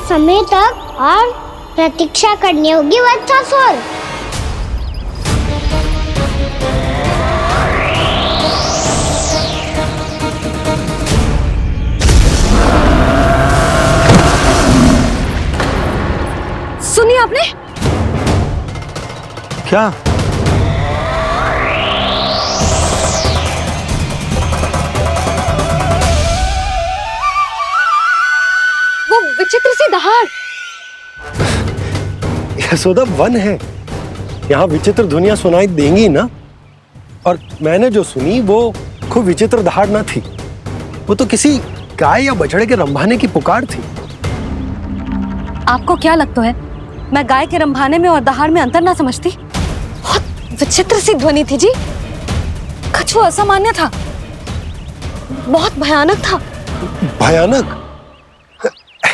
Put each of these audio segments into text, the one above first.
समय तक और प्रतीक्षा करनी होगी वत्सासुर। सुनिए आपने क्या? वो विचित्र सी दहाड़। यशोदा, वन है, यहाँ विचित्र ध्वनियां सुनाई देंगी ना। और मैंने जो सुनी वो खूब विचित्र दहाड़ ना थी, वो तो किसी गाय या बछड़े के रंभाने की पुकार थी। आपको क्या लगता है मैं गाय के रंभाने में और दहाड़ में अंतर ना समझती? बहुत विचित्र सी ध्वनि थी जी, कुछ वो असामान्य था, बहुत भयानक था। भयानक?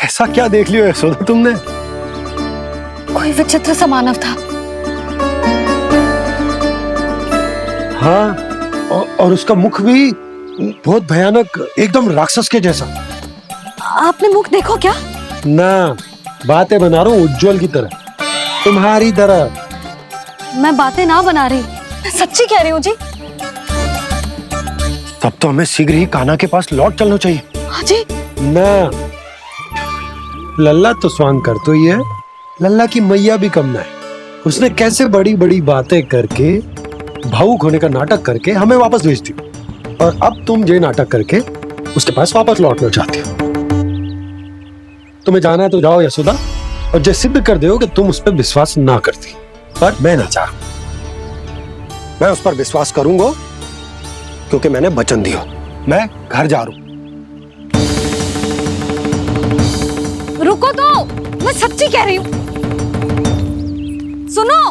ऐसा क्या देख लियो यशोदा तुमने? कोई विचित्र सा मानव था। हाँ, और उसका मुख भी बहुत भयानक, एकदम राक्षस के जैसा। आपने मुख देखो क्या? ना, बातें बना रहा हूँ उज्जवल की तरह, तुम्हारी तरह। मैं बातें ना बना रही, मैं सच्ची कह रही हूँ जी। तब तो हमें शीघ्र ही कान्हा के पास लौट चलना चाहिए। हाँ जी। ना, लल्ला तो स्वांग कर तो ही है, लल्ला की मैया भी कम ना है। उसने कैसे बड़ी बड़ी बातें करके, भावुक होने का नाटक करके हमें वापस भेज दी, और अब तुम ये नाटक करके उसके पास वापस लौटना चाहती हो। तुम्हें जाना है तो जाओ यशोदा, और जो सिद्ध कर दो कि तुम उस पर विश्वास ना करती। पर मैं ना चाह, मैं उस पर विश्वास करूंगा क्योंकि मैंने वचन दिया। मैं घर जा रहा हूं। रुको तो, मैं सच्ची कह रही हूँ। सुनो,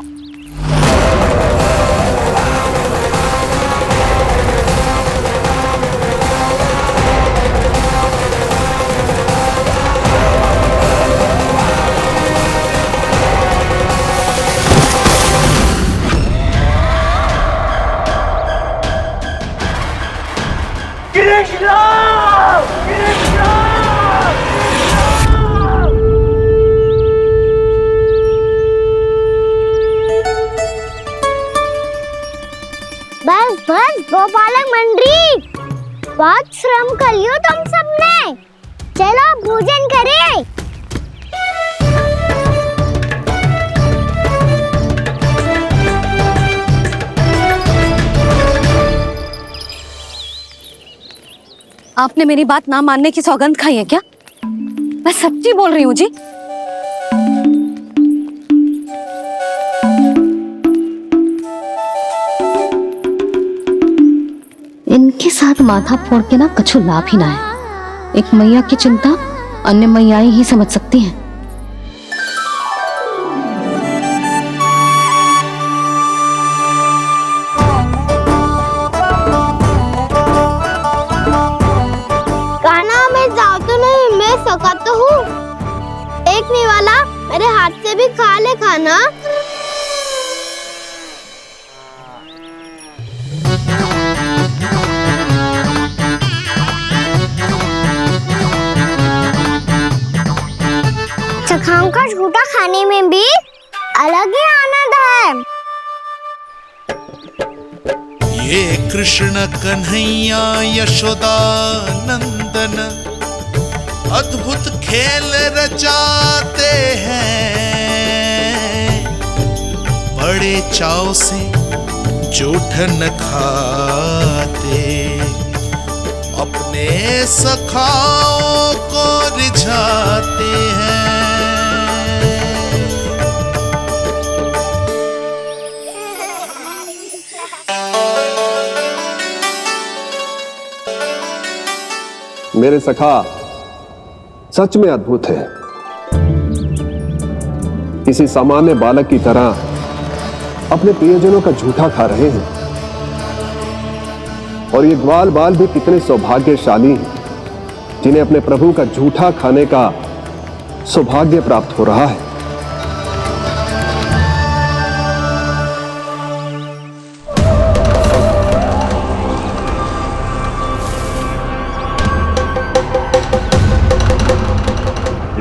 बस बस गोपालक मंडली, बहुत श्रम कर लियो तुम सबने। चलो भोजन करें। आपने मेरी बात ना मानने की सौगंध खाई है क्या? मैं सच्ची बोल रही हूँ जी। इनके साथ माथा फोड़ के ना कछु लाभ ही ना है। एक मैया की चिंता अन्य मैयाएं ही समझ सकती हैं। कान्हा, मैं जाऊँ तो नहीं, मैं सका तो हूँ। एक नहीं वाला, मेरे हाथ से भी खा ले खाना। चखाओं का झूठा खाने में भी अलग ही आनंद है। ये कृष्ण कन्हैया यशोदा नंदन अद्भुत खेल रचाते हैं, बड़े चाव से जूठन खाते, अपने सखाओं को रिझाते हैं। मेरे सखा सच में अद्भुत है। किसी सामान्य बालक की तरह अपने प्रियजनों का झूठा खा रहे हैं, और ये ग्वाल बाल भी कितने सौभाग्यशाली हैं जिन्हें अपने प्रभु का झूठा खाने का सौभाग्य प्राप्त हो रहा है।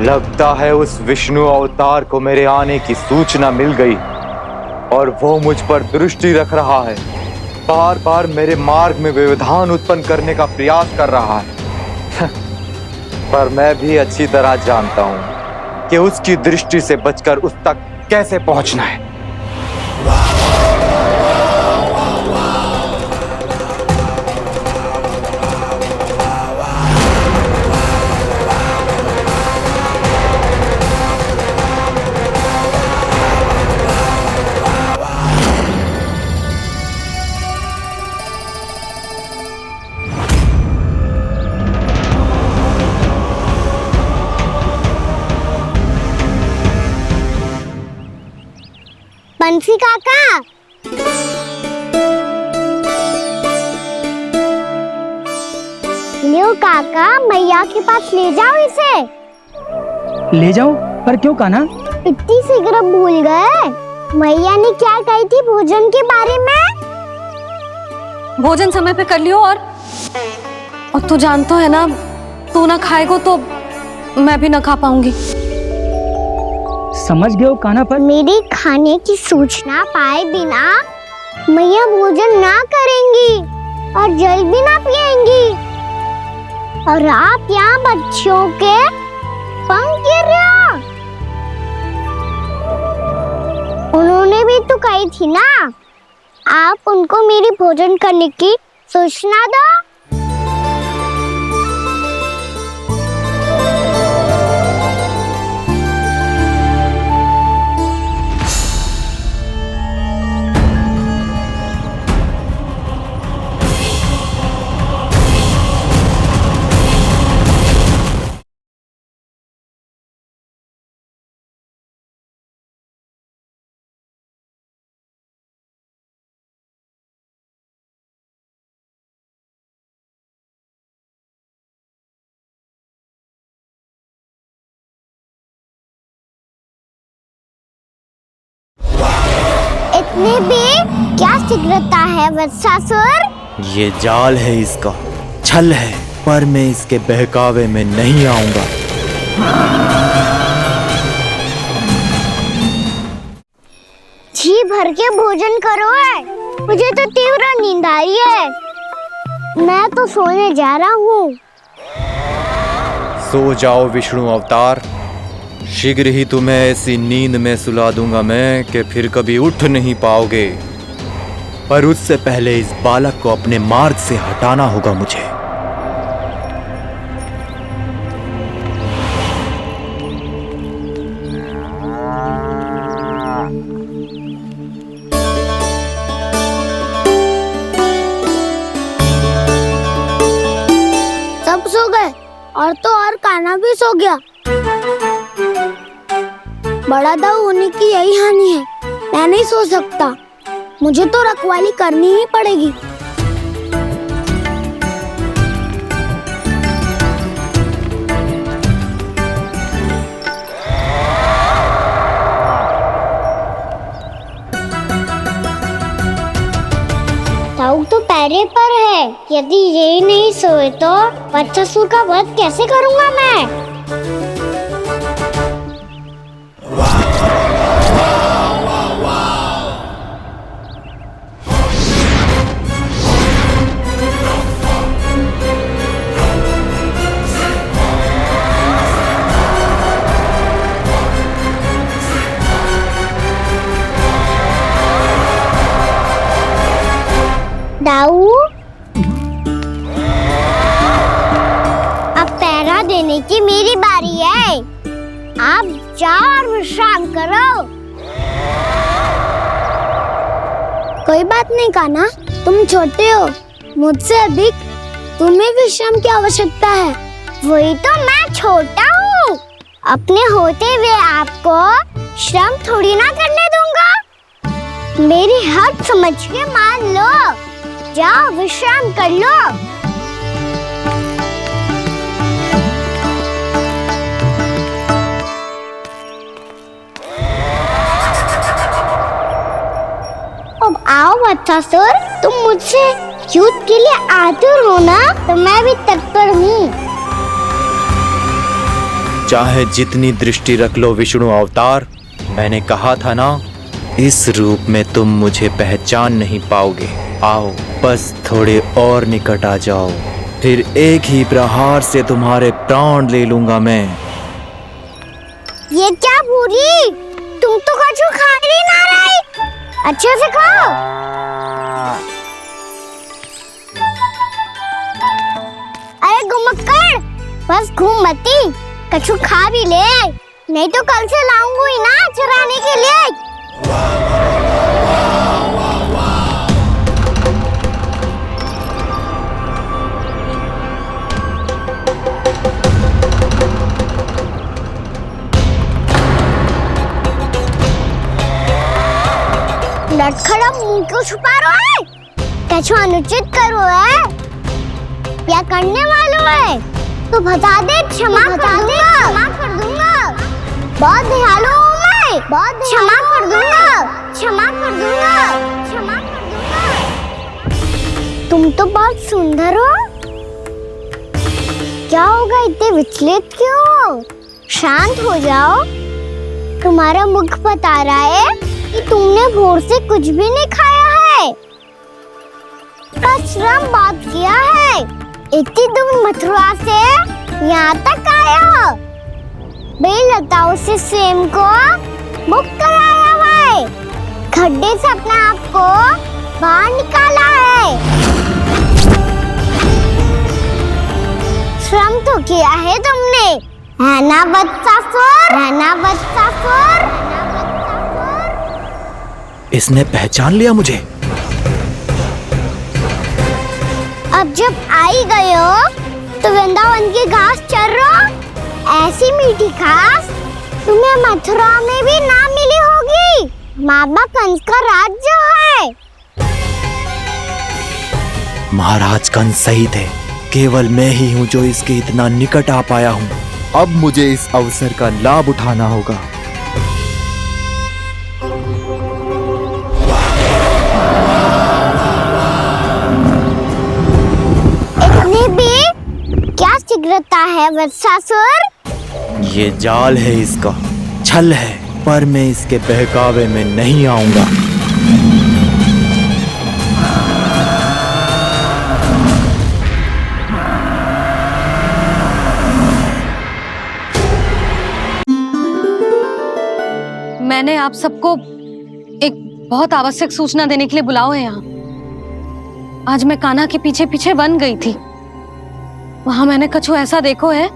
लगता है उस विष्णु अवतार को मेरे आने की सूचना मिल गई और वो मुझ पर दृष्टि रख रहा है। बार बार मेरे मार्ग में व्यवधान उत्पन्न करने का प्रयास कर रहा है। पर मैं भी अच्छी तरह जानता हूं कि उसकी दृष्टि से बचकर उस तक कैसे पहुंचना है। बंसी काका, लियो काका, मैया के पास ले जाओ इसे। ले जाओ? पर क्यों कान्हा? इतनी शीघ्र भूल गए? मैया ने क्या कही थी भोजन के बारे में? भोजन समय पे कर लियो। और तू जानता है ना, तू ना खाएगा तो मैं भी ना खा पाऊंगी। समझ गए हो कान्हा? पर मेरी खाने की सूचना पाए बिना मैया भोजन ना करेंगी और जल भी ना पिएंगी। और आप यहाँ बच्चों के पंख गिर रहे हो। उन्होंने भी तो कही थी ना, आप उनको मेरी भोजन करने की सूचना दो। इतने भी क्या शीघ्रता है वत्सासुर? ये जाल है इसका, छल है, पर मैं इसके बहकावे में नहीं आऊंगा। जी भर के भोजन करो है, मुझे तो तीव्र नींद आ रही है। मैं तो सोने जा रहा हूँ। सो जाओ विष्णु अवतार, शीघ्र ही तुम्हें ऐसी नींद में सुला दूंगा मैं कि फिर कभी उठ नहीं पाओगे। पर उससे पहले इस बालक को अपने मार्ग से हटाना होगा मुझे। सब सो गए और तो और कान्हा भी सो गया। बड़ा दाऊ होने की यही हानि है। मैं नहीं सो सकता, मुझे तो रखवाली करनी ही पड़ेगी। दाऊ तो पैरे पर है। यदि ये नहीं सोए तो वत्सासुर का वध कैसे करूंगा मैं? दाऊ, अब पहरा देने की मेरी बारी है। आप जाओ और विश्राम करो। कोई बात नहीं कान्हा, तुम छोटे हो, मुझसे अधिक तुम्हें विश्राम की आवश्यकता है। वही तो मैं छोटा हूँ, अपने होते हुए आपको श्रम थोड़ी ना करने दूंगा। मेरी हद समझ के मान लो। जाओ विश्राम कर लो। अब आओ वत्सासुर, तुम मुझसे युद्ध के लिए आतुर हो ना, तो मैं भी तत्पर हूँ। चाहे जितनी दृष्टि रख लो विष्णु अवतार, मैंने कहा था ना, इस रूप में तुम मुझे पहचान नहीं पाओगे। आओ बस थोड़े और निकट आ जाओ, फिर एक ही प्रहार से तुम्हारे प्राण ले लूंगा मैं। ये क्या भूरी, तुम तो कछु खा ही ना रही, अच्छे से खाओ। अरे घुमक्कड़, बस घूम मती, कछु खा भी ले, नहीं तो कल से लाऊंगी ना चुराने के लिए। लटखड़ा मुंह क्यों छुपा रहा है? कछु अनुचित करो है या करने वालों है तो बता दे, क्षमा कर दूंगा। बहुत दयालु हूँ मैं, बहुत क्षमा कर दूंगा। तुम तो बहुत सुंदर हो, क्या होगा, इतने विचलित क्यों हो? शांत हो जाओ, तुम्हारा मुख बता रहा है कि तुमने भोर से कुछ भी नहीं खाया है, बस श्रम बात किया है। इतनी दूर मथुरा से यहाँ तक आया हो, बेलताओं से स्वयं को मुक्त कराया है, खड्डे से अपने आप को बाहर निकाला है। श्रम तो किया है तुमने, है ना वत्सासुर? इसने पहचान लिया मुझे। अब जब आई गए हो तो वृंदावन की घास चर रहो, ऐसी मीठी घास तुम्हें मथुरा में भी ना मिली होगी। बाबा कंस का राज्य है। महाराज कंस सही थे, केवल मैं ही हूँ जो इसके इतना निकट आ पाया हूँ। अब मुझे इस अवसर का लाभ उठाना होगा। इतनी भी क्या शीघ्रता है वत्सासुर? ये जाल है इसका, छल है, पर मैं इसके बहकावे में नहीं आऊंगा। मैंने आप सबको एक बहुत आवश्यक सूचना देने के लिए बुलाओ है यहाँ। आज मैं कान्हा के पीछे पीछे वन गई थी, वहां मैंने कछु ऐसा देखो है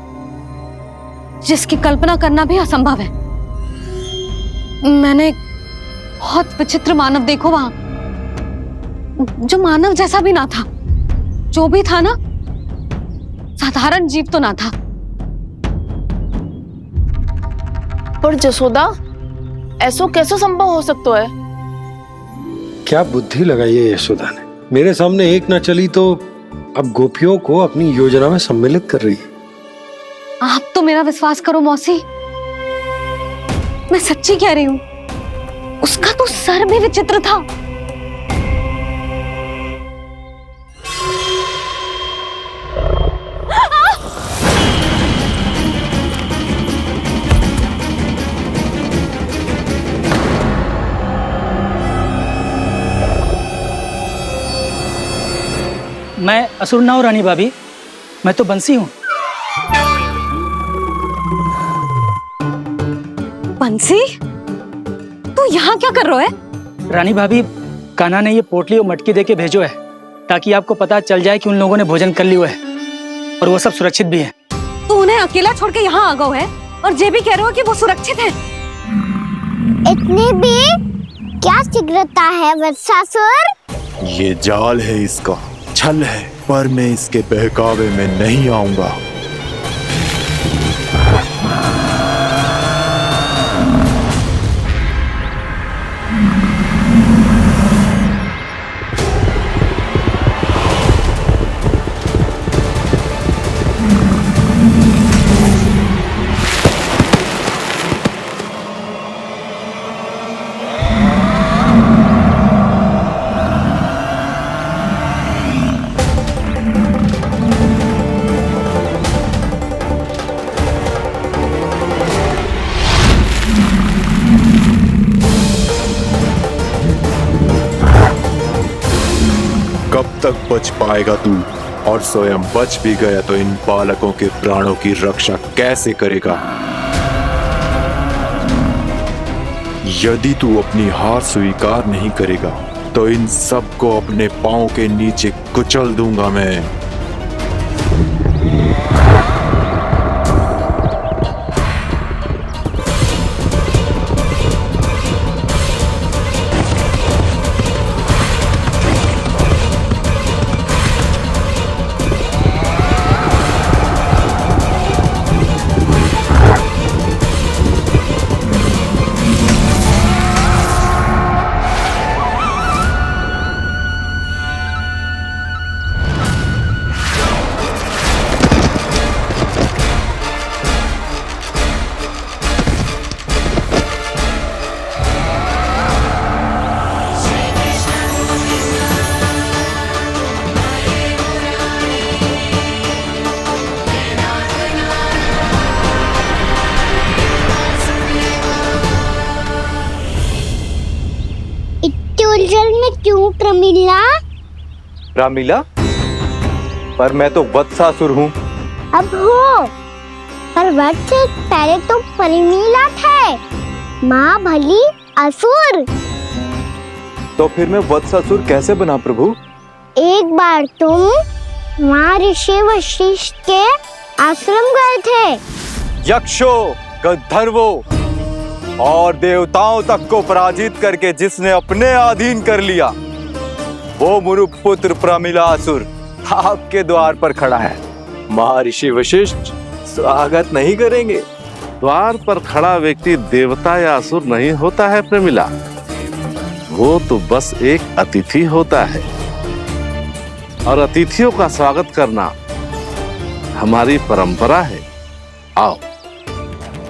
जिसकी कल्पना करना भी असंभव है। मैंने बहुत विचित्र मानव देखो वहां, जो मानव जैसा भी ना था, जो भी था ना साधारण जीव तो ना था। पर जसोदा, ऐसो कैसे संभव हो सकता है? क्या बुद्धि लगाई है यशोदा ने, मेरे सामने एक ना चली तो अब गोपियों को अपनी योजना में सम्मिलित कर रही है। आप तो मेरा विश्वास करो मौसी, मैं सच्ची कह रही हूँ, उसका तो सर भी विचित्र था। मैं असुर ना हूं रानी भाभी, मैं तो बंसी हूँ। बंसी, तू यहाँ क्या कर रहा है? रानी भाभी, कान्हा ने ये पोटली और मटकी देके भेजो है ताकि आपको पता चल जाए कि उन लोगों ने भोजन कर लिया है और वो सब सुरक्षित भी है। तू उन्हें अकेला छोड़ के यहाँ आ गए है और ये भी कह रहे हो कि वो सुरक्षित है। इतनी भी क्या शीघ्रता है वत्सासुर? ये जाल है इसका, छल है, पर मैं इसके बहकावे में नहीं आऊंगा। कब तक बच पाएगा तू? और स्वयं बच भी गया तो इन बालकों के प्राणों की रक्षा कैसे करेगा? यदि तू अपनी हार स्वीकार नहीं करेगा तो इन सबको अपने पांव के नीचे कुचल दूंगा मैं। उलझन में क्यों प्रमिला? रामीला, पर मैं तो वत्सासुर हूँ। अब हो, पर वत्स पहले तो प्रमिला थे, माँ भली असुर। तो फिर मैं वत्सासुर कैसे बना प्रभु? एक बार तुम माँ ऋषि वशिष्ठ के आश्रम गए थे। यक्षों, गंधर्वों और देवताओं तक को पराजित करके जिसने अपने अधीन कर लिया, वो मुरुपुत्र प्रमिलासुर आपके द्वार पर खड़ा है। महर्षि वशिष्ठ स्वागत नहीं करेंगे? द्वार पर खड़ा व्यक्ति देवता या असुर नहीं होता है प्रमिला, वो तो बस एक अतिथि होता है, और अतिथियों का स्वागत करना हमारी परंपरा है। आओ।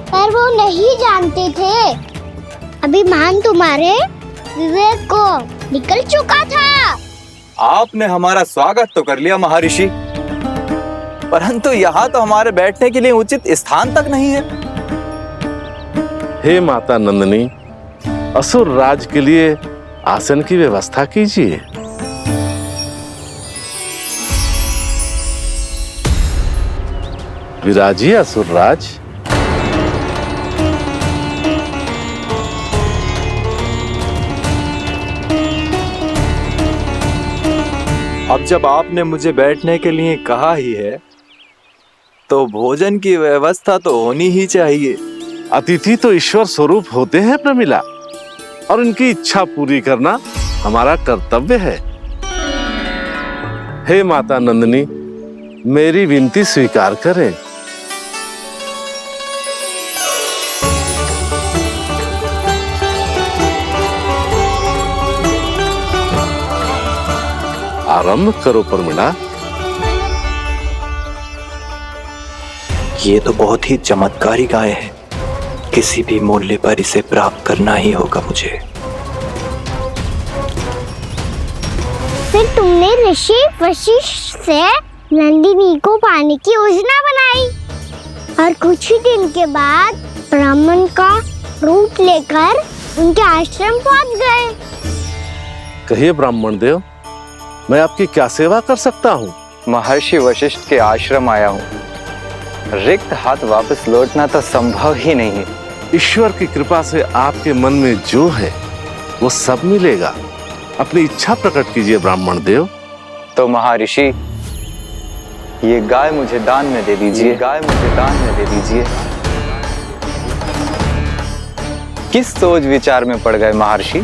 पर वो नहीं जानते थे, अभिमान तुम्हारे विवेक को निकल चुका था। आपने हमारा स्वागत तो कर लिया महर्षि, परंतु यहाँ तो हमारे बैठने के लिए उचित स्थान तक नहीं है। हे माता नंदिनी, असुर राज के लिए आसन की व्यवस्था कीजिए। विराजिए असुर राज। अब जब आपने मुझे बैठने के लिए कहा ही है, तो भोजन की व्यवस्था तो होनी ही चाहिए। अतिथि तो ईश्वर स्वरूप होते हैं प्रमिला, और उनकी इच्छा पूरी करना हमारा कर्तव्य है। हे माता नंदिनी, मेरी विनती स्वीकार करें। आरंभ करो प्रमिला। ये तो बहुत ही चमत्कारी गाय है, किसी भी मूल्य पर इसे प्राप्त करना ही होगा मुझे। फिर तुमने ऋषि वशिष्ठ से नंदिनी को पाने की योजना बनाई, और कुछ ही दिन के बाद ब्राह्मण का रूप लेकर उनके आश्रम पहुंच गए। कहिए ब्राह्मण देव, मैं आपकी क्या सेवा कर सकता हूँ? महर्षि वशिष्ठ के आश्रम आया हूँ, रिक्त हाथ वापस लौटना तो संभव ही नहीं है। ईश्वर की कृपा से आपके मन में जो है वो सब मिलेगा। अपनी इच्छा प्रकट कीजिए ब्राह्मण देव। तो महर्षि, ये गाय मुझे दान में दे दीजिए। गाय मुझे दान में दे दीजिए। किस सोच विचार में पड़ गए महर्षि?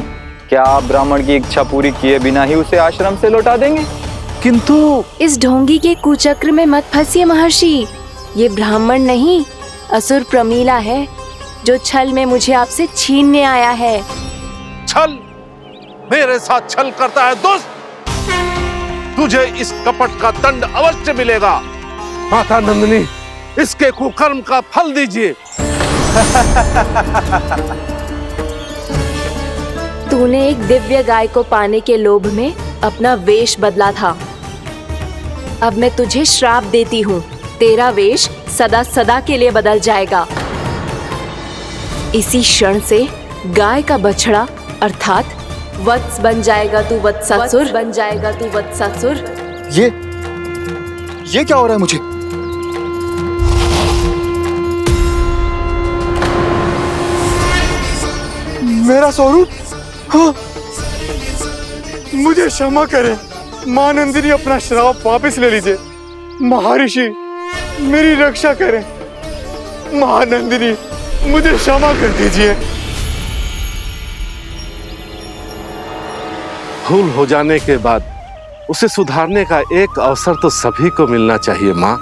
क्या आप ब्राह्मण की इच्छा पूरी किए बिना ही उसे आश्रम से लौटा देंगे? किंतु इस ढोंगी के कुचक्र में मत फंसिए महर्षि। ये ब्राह्मण नहीं, असुर प्रमिला है, जो छल में मुझे आपसे छीनने आया है। छल? मेरे साथ छल करता है दुष्ट? तुझे इस कपट का दंड अवश्य मिलेगा। माता नंदिनी, इसके कुकर्म का फल दीजिए। तूने एक दिव्य गाय को पाने के लोभ में अपना वेश बदला था। अब मैं तुझे श्राप देती हूँ, तेरा वेश सदा सदा के लिए बदल जाएगा। इसी क्षण से गाय का बछड़ा अर्थात वत्स बन जाएगा तू वत्सासुर, बन जाएगा तू वत्सासुर। ये क्या हो रहा है मुझे? मेरा स्वरूप? हाँ। मुझे क्षमा करें मां नंदिनी, अपना श्राप वापस ले लीजिए। महर्षि मेरी रक्षा करें। महानंदिनी मुझे क्षमा कर दीजिए। भूल हो जाने के बाद उसे सुधारने का एक अवसर तो सभी को मिलना चाहिए माँ।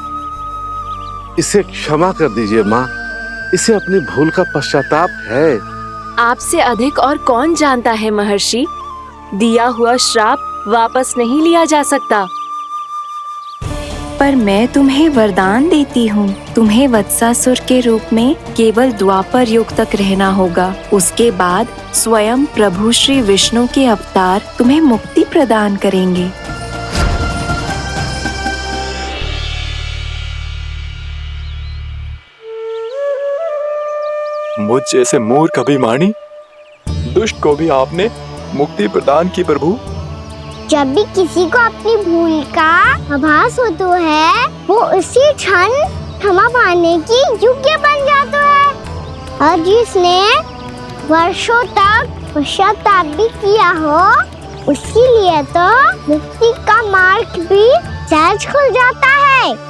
इसे क्षमा कर दीजिए माँ, इसे अपनी भूल का पश्चाताप है। आपसे अधिक और कौन जानता है महर्षि, दिया हुआ श्राप वापस नहीं लिया जा सकता। पर मैं तुम्हें वरदान देती हूँ, तुम्हें वत्सासुर के रूप में केवल द्वापर युग तक रहना होगा। उसके बाद स्वयं प्रभु श्री विष्णु के अवतार तुम्हें मुक्ति प्रदान करेंगे। मुझ जैसे मूर्ख अभिमानी दुष्ट को भी आपने मुक्ति प्रदान की प्रभु। जब भी किसी को अपनी भूल का आभास होता है, वो उसी क्षण क्षमा पाने की योग्य बन जाता है। और जिसने वर्षों तक पश्चाताप भी किया हो, उसके लिए तो मुक्ति का मार्ग भी सहज खुल जाता है।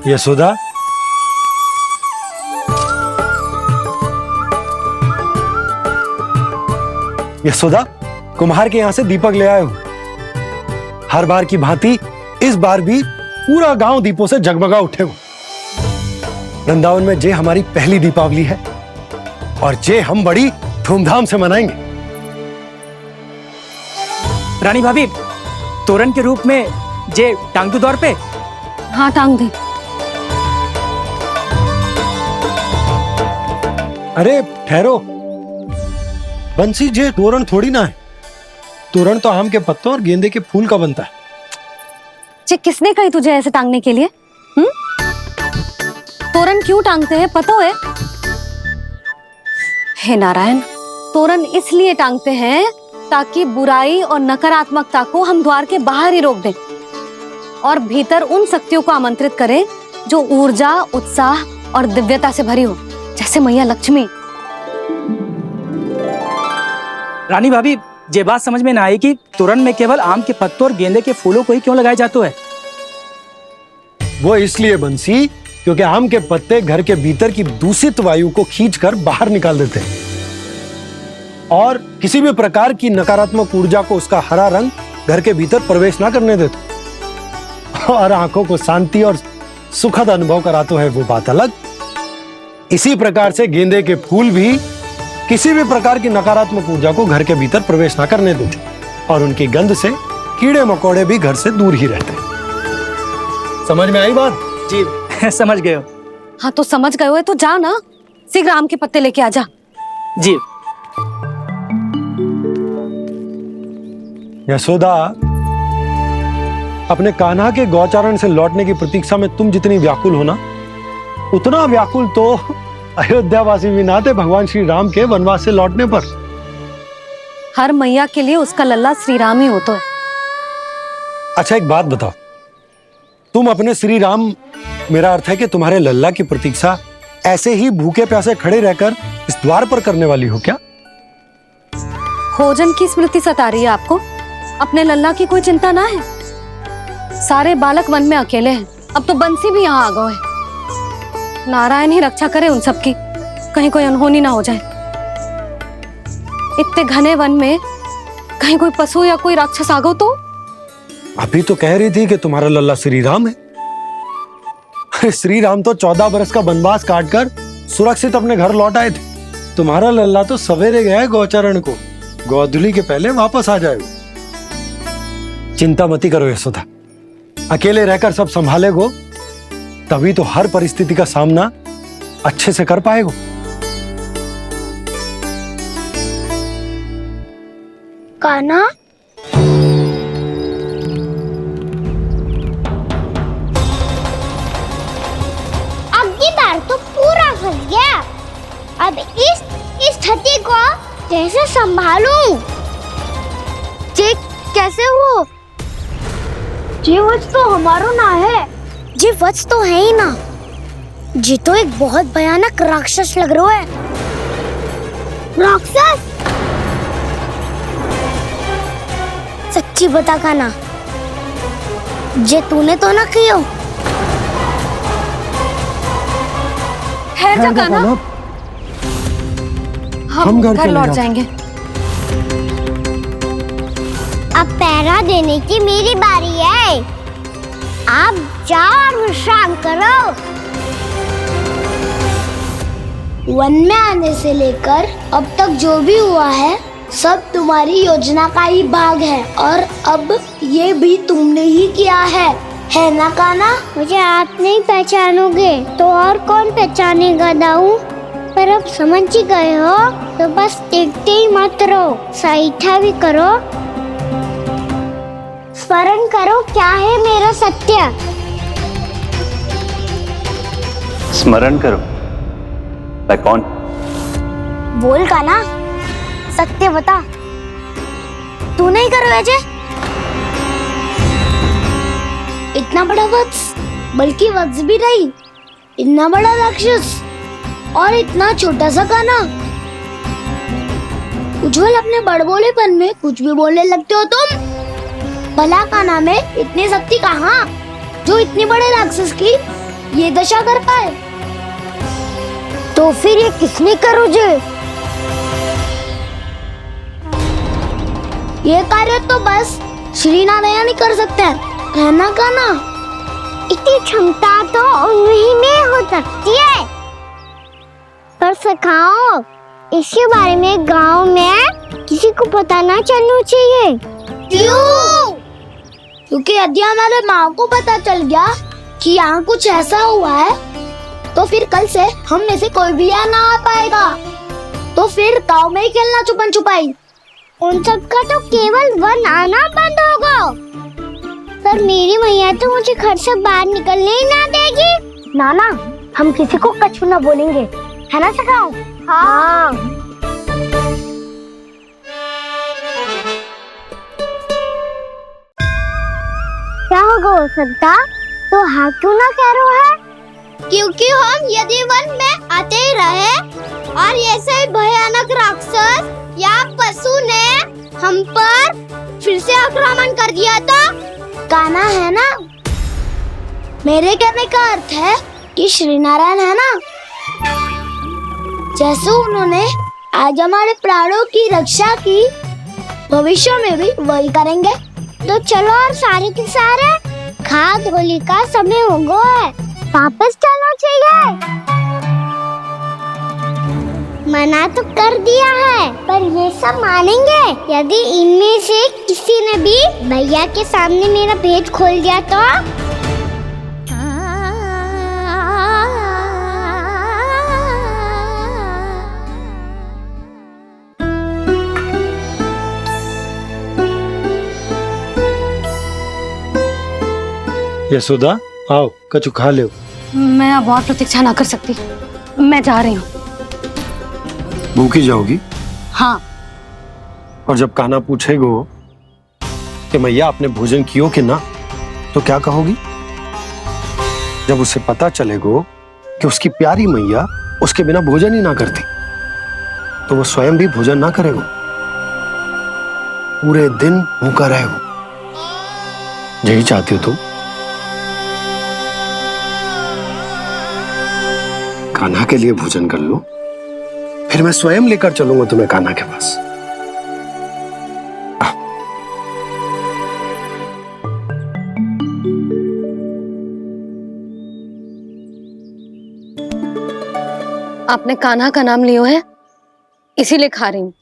यशोदा, यशोदा, कुम्हार के यहाँ से दीपक ले आया हूं। हर बार की भांति इस बार भी पूरा गांव दीपों से जगमगा उठे हो। वृंदावन में जे हमारी पहली दीपावली है और जे हम बड़ी धूमधाम से मनाएंगे। रानी भाभी, तोरण के रूप में जे टांग दो दौर पे। हाँ, टांग दे। अरे ठहरो, बंसी, जे तोरण थोड़ी ना है। तोरण तो आम के पत्तों और गेंदे के फूल का बनता है। जे किसने कही तुझे ऐसे टांगने के लिए? तोरण क्यों टांगते हैं पता है? हे नारायण, तोरण इसलिए टांगते हैं ताकि बुराई और नकारात्मकता को हम द्वार के बाहर ही रोक दें और भीतर उन शक्तियों को आमंत्रित करें जो ऊर्जा, उत्साह और दिव्यता से भरी हो, जैसे मैया लक्ष्मी। रानी भाभी, ये बात समझ में ना आई कि तोरण में केवल आम के पत्तों और गेंदे के फूलों को ही क्यों लगाया जाता है? वो इसलिए बंसी, क्योंकि आम के पत्ते घर के भीतर की दूषित वायु को खींचकर बाहर निकाल देते हैं और किसी भी प्रकार की नकारात्मक ऊर्जा को उसका हरा रंग घर के भीतर प्रवेश ना करने देते और आंखों को शांति और सुखद अनुभव कराते है, वो बात अलग। इसी प्रकार से गेंदे के फूल भी किसी भी प्रकार की नकारात्मक ऊर्जा को घर के भीतर प्रवेश ना करने देते और उनकी गंध से कीड़े मकोड़े भी घर से दूर ही रहते हैं। समझ में आई बात? जी समझ गए हो। हाँ, तो समझ गए हो तो जा ना, शीघ्र आम के पत्ते लेके आजा। जी। यशोदा, अपने कान्हा के गौचारण से लौटने की प्रतीक्षा में तुम जितनी व्याकुल हो ना, उतना व्याकुल तो अयोध्यावासी भी ना थे भगवान श्री राम के वनवास से लौटने पर। हर मैया के लिए उसका लल्ला श्री राम ही होता है। अच्छा, एक बात बताओ, तुम अपने श्री राम, मेरा अर्थ है कि तुम्हारे लल्ला की प्रतीक्षा ऐसे ही भूखे प्यासे खड़े रहकर इस द्वार पर करने वाली हो क्या? भोजन की स्मृति सता रही है आपको? अपने लल्ला की कोई चिंता ना है। सारे बालक वन में अकेले हैं, अब तो बंसी भी यहाँ आ गए हैं। नारायण ही रक्षा करे उन सबकी, कहीं कोई अनहोनी ना हो जाए। इतने घने वन में कहीं कोई पशु या कोई राक्षस आ गो तो? अभी तो कह रही थी कि तुम्हारा लल्ला श्री राम है। अरे श्री राम तो 14 बरस का वनवास काटकर सुरक्षित अपने घर लौट आए थे। तुम्हारा लल्ला तो सवेरे गया है गौचरण को, गोधूली के पहले वापस आ जाएगा। चिंता मती करो यशोदा, अकेले रहकर सब संभालेगो तभी तो हर परिस्थिति का सामना अच्छे से कर पाएगो। कान्हा, अब की बार तो पूरा फंस गया। अब इस स्थिति को कैसे संभालूं? जी कैसे हो? जी वत्स तो हमारो ना है। जी वत्स तो है ही ना। जी तो एक बहुत भयानक राक्षस लग रहा है। राक्षस? सच्ची बता कान्हा, जे तूने तो ना कियो? ठहर जा कान्हा, हम घर लौट जाएंगे। अब पहरा देने की मेरी बारी है। आप जाओ और विश्राम करो। वन में आने से लेकर अब तक जो भी हुआ है सब तुम्हारी योजना का ही भाग है, और अब ये भी तुमने ही किया है ना कान्हा? मुझे आप नहीं पहचानोगे तो और कौन पहचानेगा दाऊ? पर अब समझ ही गए हो तो बस देखते ही मत रहो, सहीठा भी करो। स्मरण करो क्या है मेरा सत्य। स्मरण करो। मैं कौन? बोल कान्हा, सत्य बता। तू नहीं करो अजय? इतना बड़ा वत्स, बल्कि वत्स भी नहीं, इतना बड़ा राक्षस और इतना छोटा सा कान्हा। उज्जवल, अपने बड़बोलेपन में कुछ भी बोलने लगते हो तुम। भला कान्हा में इतनी शक्ति कहाँ जो इतनी बड़े राक्षस की ये दशा कर पाए? तो फिर ये किसने करो जे? ये कार्य तो बस श्री नारायण ही कर सकते हैं, है ना कान्हा? इतनी क्षमता तो उन्हीं में हो सकती है। पर सखाओ, इसके बारे में गांव में किसी को पता ना चलना चाहिए। क्यों? क्योंकि यदि हमारे माँ को पता चल गया कि यहाँ कुछ ऐसा हुआ है तो फिर कल से हम में से कोई भी यहाँ ना आ पाएगा। तो फिर गाँव में ही खेलना छुपन छुपाई। उन सब का तो केवल वन आना बंद होगा। पर मेरी मैया तो मुझे घर से बाहर निकलने ही ना देगी। नाना, हम किसी को कछु ना बोलेंगे, है ना सखाओ? हाँ। क्या होगा हो सकता? तो हाँ क्यों ना कह रहा है? क्योंकि हम यदि वन में आते ही रहे और ऐसे भयानक राक्षस या पशु ने हम पर फिर से आक्रमण कर दिया तो कान्हा, है ना? मेरे कहने का अर्थ है कि श्री नारायण है ना, जैसे उन्होंने आज हमारे प्राणों की रक्षा की, भविष्य में भी वही करेंगे। तो चलो और सारे के सारे खाद होली का समय हो गया है, वापस चलना चाहिए। मना तो कर दिया है, पर ये सब मानेंगे यदि इनमें से किसी ने भी भैया के सामने मेरा भेद खोल दिया तो? यशोदा, आओ कछु खा ले। मैं अब और प्रतीक्षा ना कर सकती, मैं जा रही हूँ। भूखी जाओगी? हाँ। और जब कान्हा पूछेगो कि मैया आपने भोजन कियो कि ना, तो क्या कहोगी? जब उसे पता चलेगो कि उसकी प्यारी मैया उसके बिना भोजन ही ना करती, तो वो स्वयं भी भोजन ना करेगो, पूरे दिन भूखा रहेगो। यही चाहती हो तुम? कान्हा के लिए भोजन कर लो, फिर मैं स्वयं लेकर चलूंगा तुम्हें कान्हा के पास। आपने कान्हा का नाम लियो है, इसीलिए खा रही हूँ।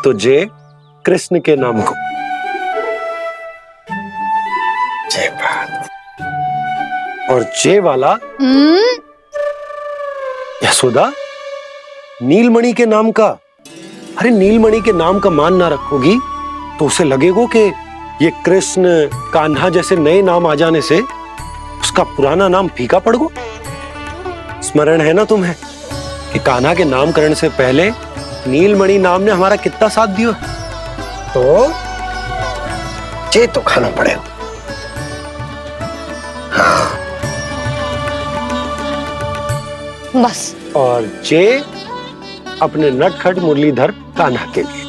तो जे कृष्ण के नाम को। जय बात। और जे वाला यशोदा नीलमणि के नाम का। अरे नीलमणि के नाम का मान ना रखोगी तो उसे लगेगा कि ये कृष्ण कान्हा जैसे नए नाम आ जाने से उसका पुराना नाम फीका पड़ गो। स्मरण है ना तुम्हें कि कान्हा के नामकरण से पहले नीलमणि नाम ने हमारा कितना साथ दिया। तो जे तो खाना पड़ेगा। हाँ। बस। और जे अपने नटखट मुरलीधर कान्हा के लिए।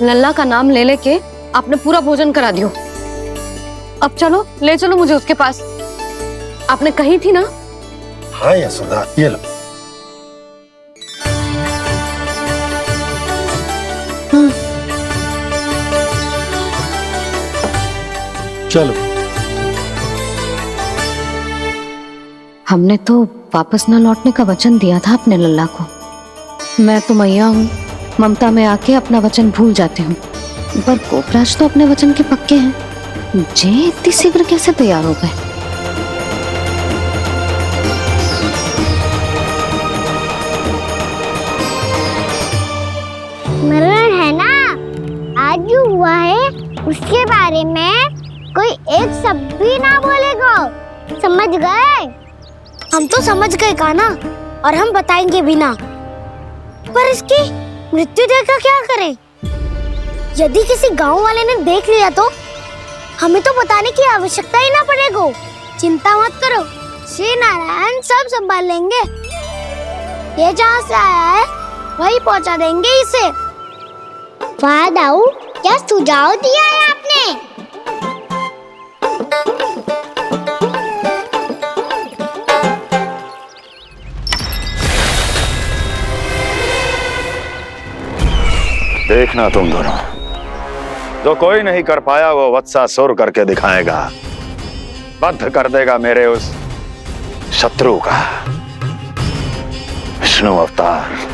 लल्ला का नाम ले लेके आपने पूरा भोजन करा दियो। अब चलो, ले चलो मुझे उसके पास। आपने कही थी ना। हाँ यशोदा, ये लो। चलो। हमने तो वापस न लौटने का वचन दिया था अपने लल्ला को। मैं तो मैया हूँ, ममता में आके अपना वचन भूल जाती हूँ, पर गोपराज तो अपने वचन के पक्के हैं। जे इतनी शीघ्र कैसे तैयार हो गए? स्मरण है ना, आज जो हुआ है उसके बारे में कोई एक शब्द भी ना बोलेगा। समझ गए? हम तो समझ गए कान्हा, और हम बताएंगे भी ना। पर इसकी मृत्यु देखकर क्या करें? यदि किसी गांव वाले ने देख लिया तो हमें तो बताने की आवश्यकता ही ना पड़ेगा। चिंता मत करो, श्री नारायण सब संभाल लेंगे। ये जहाँ से आया है वही पहुँचा देंगे इसे। वाह दाऊ, क्या सुझाव दिया है आपने। देखना तुम दोनों, जो कोई नहीं कर पाया वो वत्सासुर करके दिखाएगा। बद्ध कर देगा मेरे उस शत्रु का विष्णु अवतार।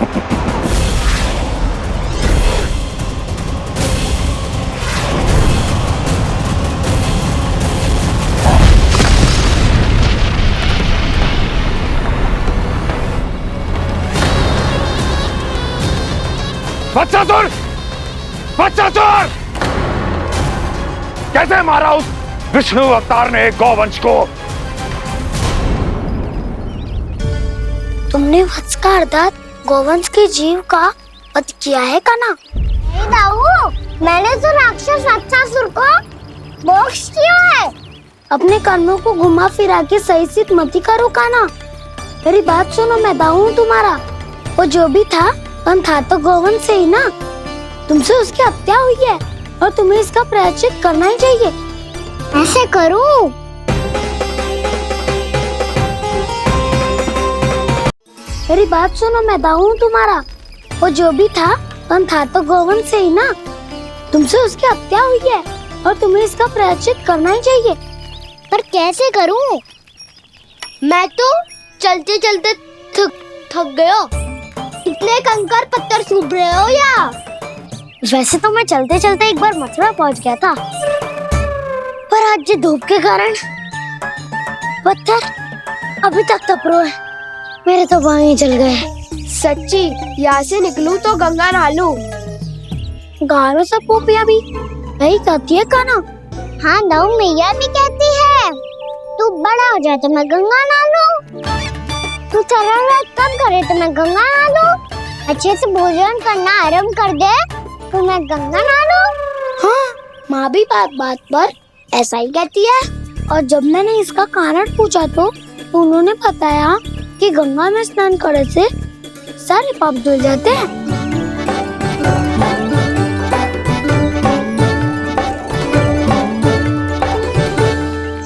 वत्सासुर! वत्सासुर! कैसे मारा उस विष्णु अवतार ने एक गौवंश को? तुमने वत्स का अर्थात गौवंश के जीव का वध किया है कान्हा। नहीं दाऊ, मैंने तो राक्षस वत्सासुर को मोक्ष दिया है। अपने कर्मों को घुमा फिरा के सही सिद्ध मत करो कान्हा। मेरी बात सुनो, मैं दाऊ हूँ तुम्हारा। वो जो भी था पर था तो गौवंश से ही ना। तुमसे उसकी हत्या हुई है और तुम्हें इसका प्रायश्चित करना ही चाहिए। ऐसे करूं? मेरी बात सुनो, मैं दाऊ हूँ तुम्हारा। वो जो भी था पर था तो गौवंश से ही ना। तुमसे उसकी हत्या हुई है और तुम्हें इसका प्रायश्चित करना ही चाहिए। पर कैसे करूं? मैं तो चलते चलते थक गया। इतने कंकर पत्थर सूख रहे हो या? वैसे तो मैं चलते चलते एक बार मथुरा पहुंच गया था, पर आज ये धूप के कारण पत्थर अभी तक तप रहे हैं। मेरे तो पाँव ही जल गए। सच्ची, यहाँ से निकलूं तो गंगा नहा लूं। गारों सब पोपिया भी यही कहती है कान्हा। हाँ दाऊ, मैया भी कहती है तू बड़ा हो जाए तो मैं गंगा नहा लूं, तू शरारत कम करे तो मैं गंगा नहा लूं, अच्छे से भोजन करना आरंभ कर दे तो मैं गंगा नहा लूं। हाँ, माँ भी बात बात पर ऐसा ही कहती है। और जब मैंने इसका कारण पूछा तो उन्होंने बताया कि गंगा में स्नान करने से सारे पाप धुल जाते हैं।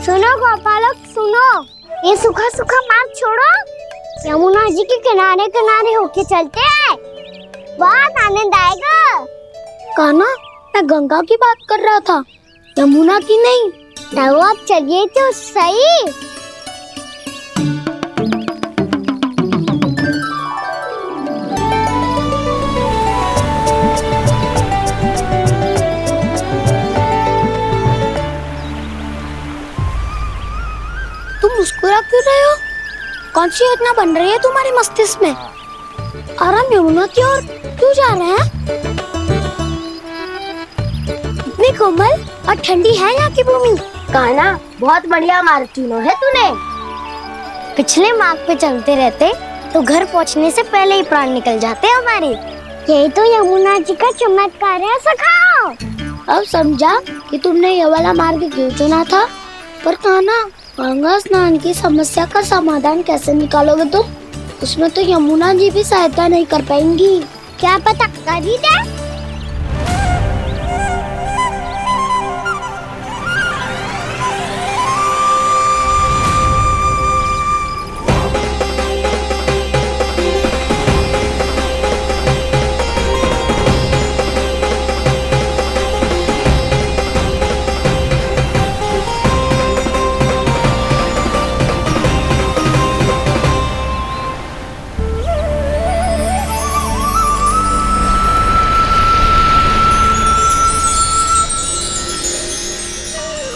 सुनो गोपालक सुनो, ये सूखा सूखा मार्ग छोड़ो, यमुना जी के किनारे किनारे होके चलते हैं, बहुत आनंद आएगा। कान्हा, मैं गंगा की बात कर रहा था, यमुना की नहीं। तो आप चलिए तो सही। कौन सी योजना बन रही है तुम्हारे मस्तिष्क में? और हम यमुना की ओर क्यों जा रहे हैं? इतनी कोमल और ठंडी है यहाँ की भूमि। कान्हा, बहुत बढ़िया मार्ग चुना है तूने। पिछले मार्ग पे चलते रहते तो घर पहुँचने से पहले ही प्राण निकल जाते हमारे। यही तो यमुना जी का चमत्कार है सखा। अब समझा कि तुमने ये वाला मार्ग क्यों चुना था। पर कान्हा, गंगा स्नान की समस्या का समाधान कैसे निकालोगे तुम? उसमें तो यमुना जी भी सहायता नहीं कर पाएंगी। क्या पता कर ही दे।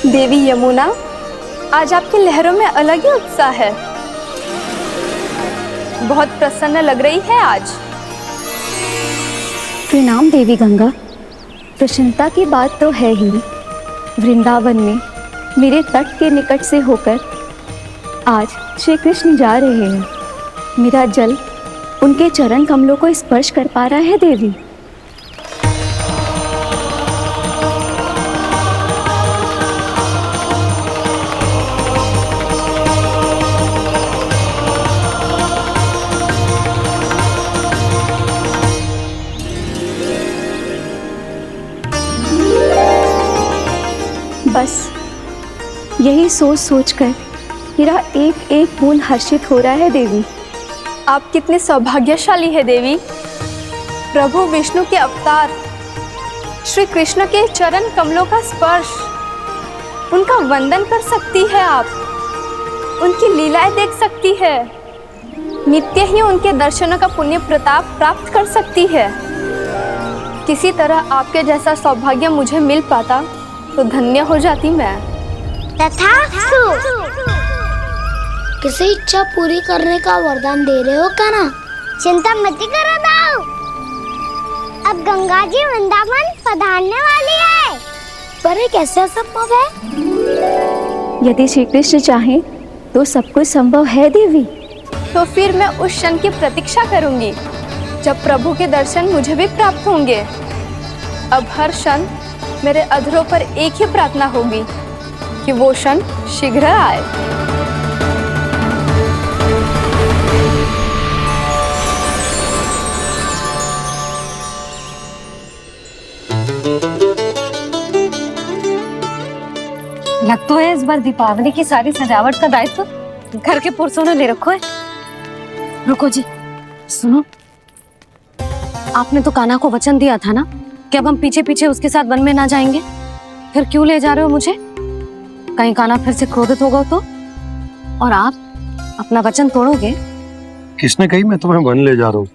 देवी यमुना, आज आपकी लहरों में अलग ही उत्साह है। बहुत प्रसन्न लग रही है आज। प्रणाम देवी गंगा। प्रसन्नता की बात तो है ही। वृंदावन में मेरे तट के निकट से होकर आज श्री कृष्ण जा रहे हैं। मेरा जल उनके चरण कमलों को स्पर्श कर पा रहा है देवी। बस यही सोच सोचकर मेरा एक एक बूंद हर्षित हो रहा है देवी। आप कितने सौभाग्यशाली है देवी। प्रभु विष्णु के अवतार श्री कृष्ण के चरण कमलों का स्पर्श, उनका वंदन कर सकती है आप, उनकी लीलाएं देख सकती है, नित्य ही उनके दर्शनों का पुण्य प्रताप प्राप्त कर सकती है। किसी तरह आपके जैसा सौभाग्य मुझे मिल पाता तो धन्य हो जाती मैं। तथास्तु। किसी इच्छा पूरी करने का वरदान दे रहे हो कान्हा? चिंता मत करो दाऊ। अब गंगा जी वृंदावन पधारने वाली है। पर ये कैसे संभव है? यदि श्री कृष्ण चाहे तो सब कुछ संभव है देवी। तो फिर मैं उस क्षण की प्रतीक्षा करूंगी जब प्रभु के दर्शन मुझे भी प्राप्त होंगे। अब हर क्षण मेरे अधरों पर एक ही प्रार्थना होगी कि वो क्षण शीघ्र आए। लग तो है इस बार दीपावली की सारी सजावट का दायित्व घर के पुरुषों ने ले रखो है। रुको जी, सुनो, आपने तो कान्हा को वचन दिया था ना कि अब हम पीछे पीछे उसके साथ वन में ना जाएंगे। फिर क्यों ले जा रहे हो मुझे? कहीं कान्हा फिर से क्रोधित होगा तो? और आप अपना वचन तोड़ोगे? किसने कही मैं तुम्हें वन ले जा रहा हूँ?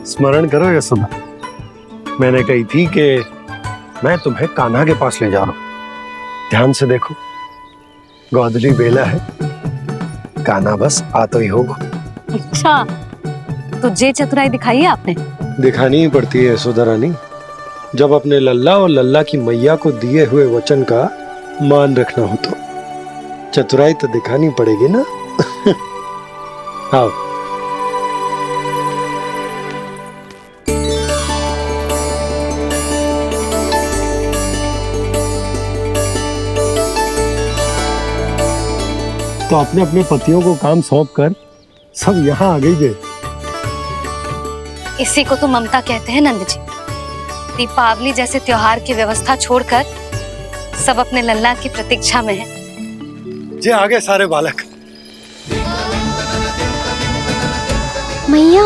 स्मरण करो यशोदा, मैंने कही थी कि मैं तुम्हें कान्हा के पास ले जा रहा हूँ। ध्यान से देखो, गोदली बेला है, कान्हा बस आ तो ही होगा। अच्छा, तो जे चतुराई दिखाई है आपने? दिखानी ही पड़ती है यशोदा रानी, जब अपने लल्ला और लल्ला की मैया को दिए हुए वचन का मान रखना हो तो चतुराई तो दिखानी पड़ेगी ना। आओ। तो अपने अपने पतियों को काम सौंप कर सब यहाँ आ गई थे। इसी को तो ममता कहते हैं नंद जी। दीपावली जैसे त्योहार की व्यवस्था छोड़कर सब अपने लल्ला की प्रतीक्षा में हैं। जे आगे सारे बालक। मैया,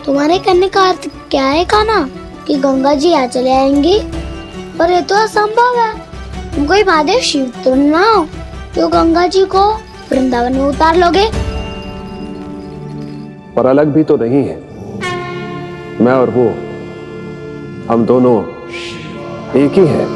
तुम्हारे कहने का अर्थ क्या है कान्हा? कि गंगा जी यहाँ चले आएंगी? पर ये तो असंभव है। तुम कोई महादेव शिव तो ना हो जो गंगा जी को वृंदावन में उतार लोगे। पर अलग भी तो नहीं है। मैं और वो, हम दोनों एक ही हैं।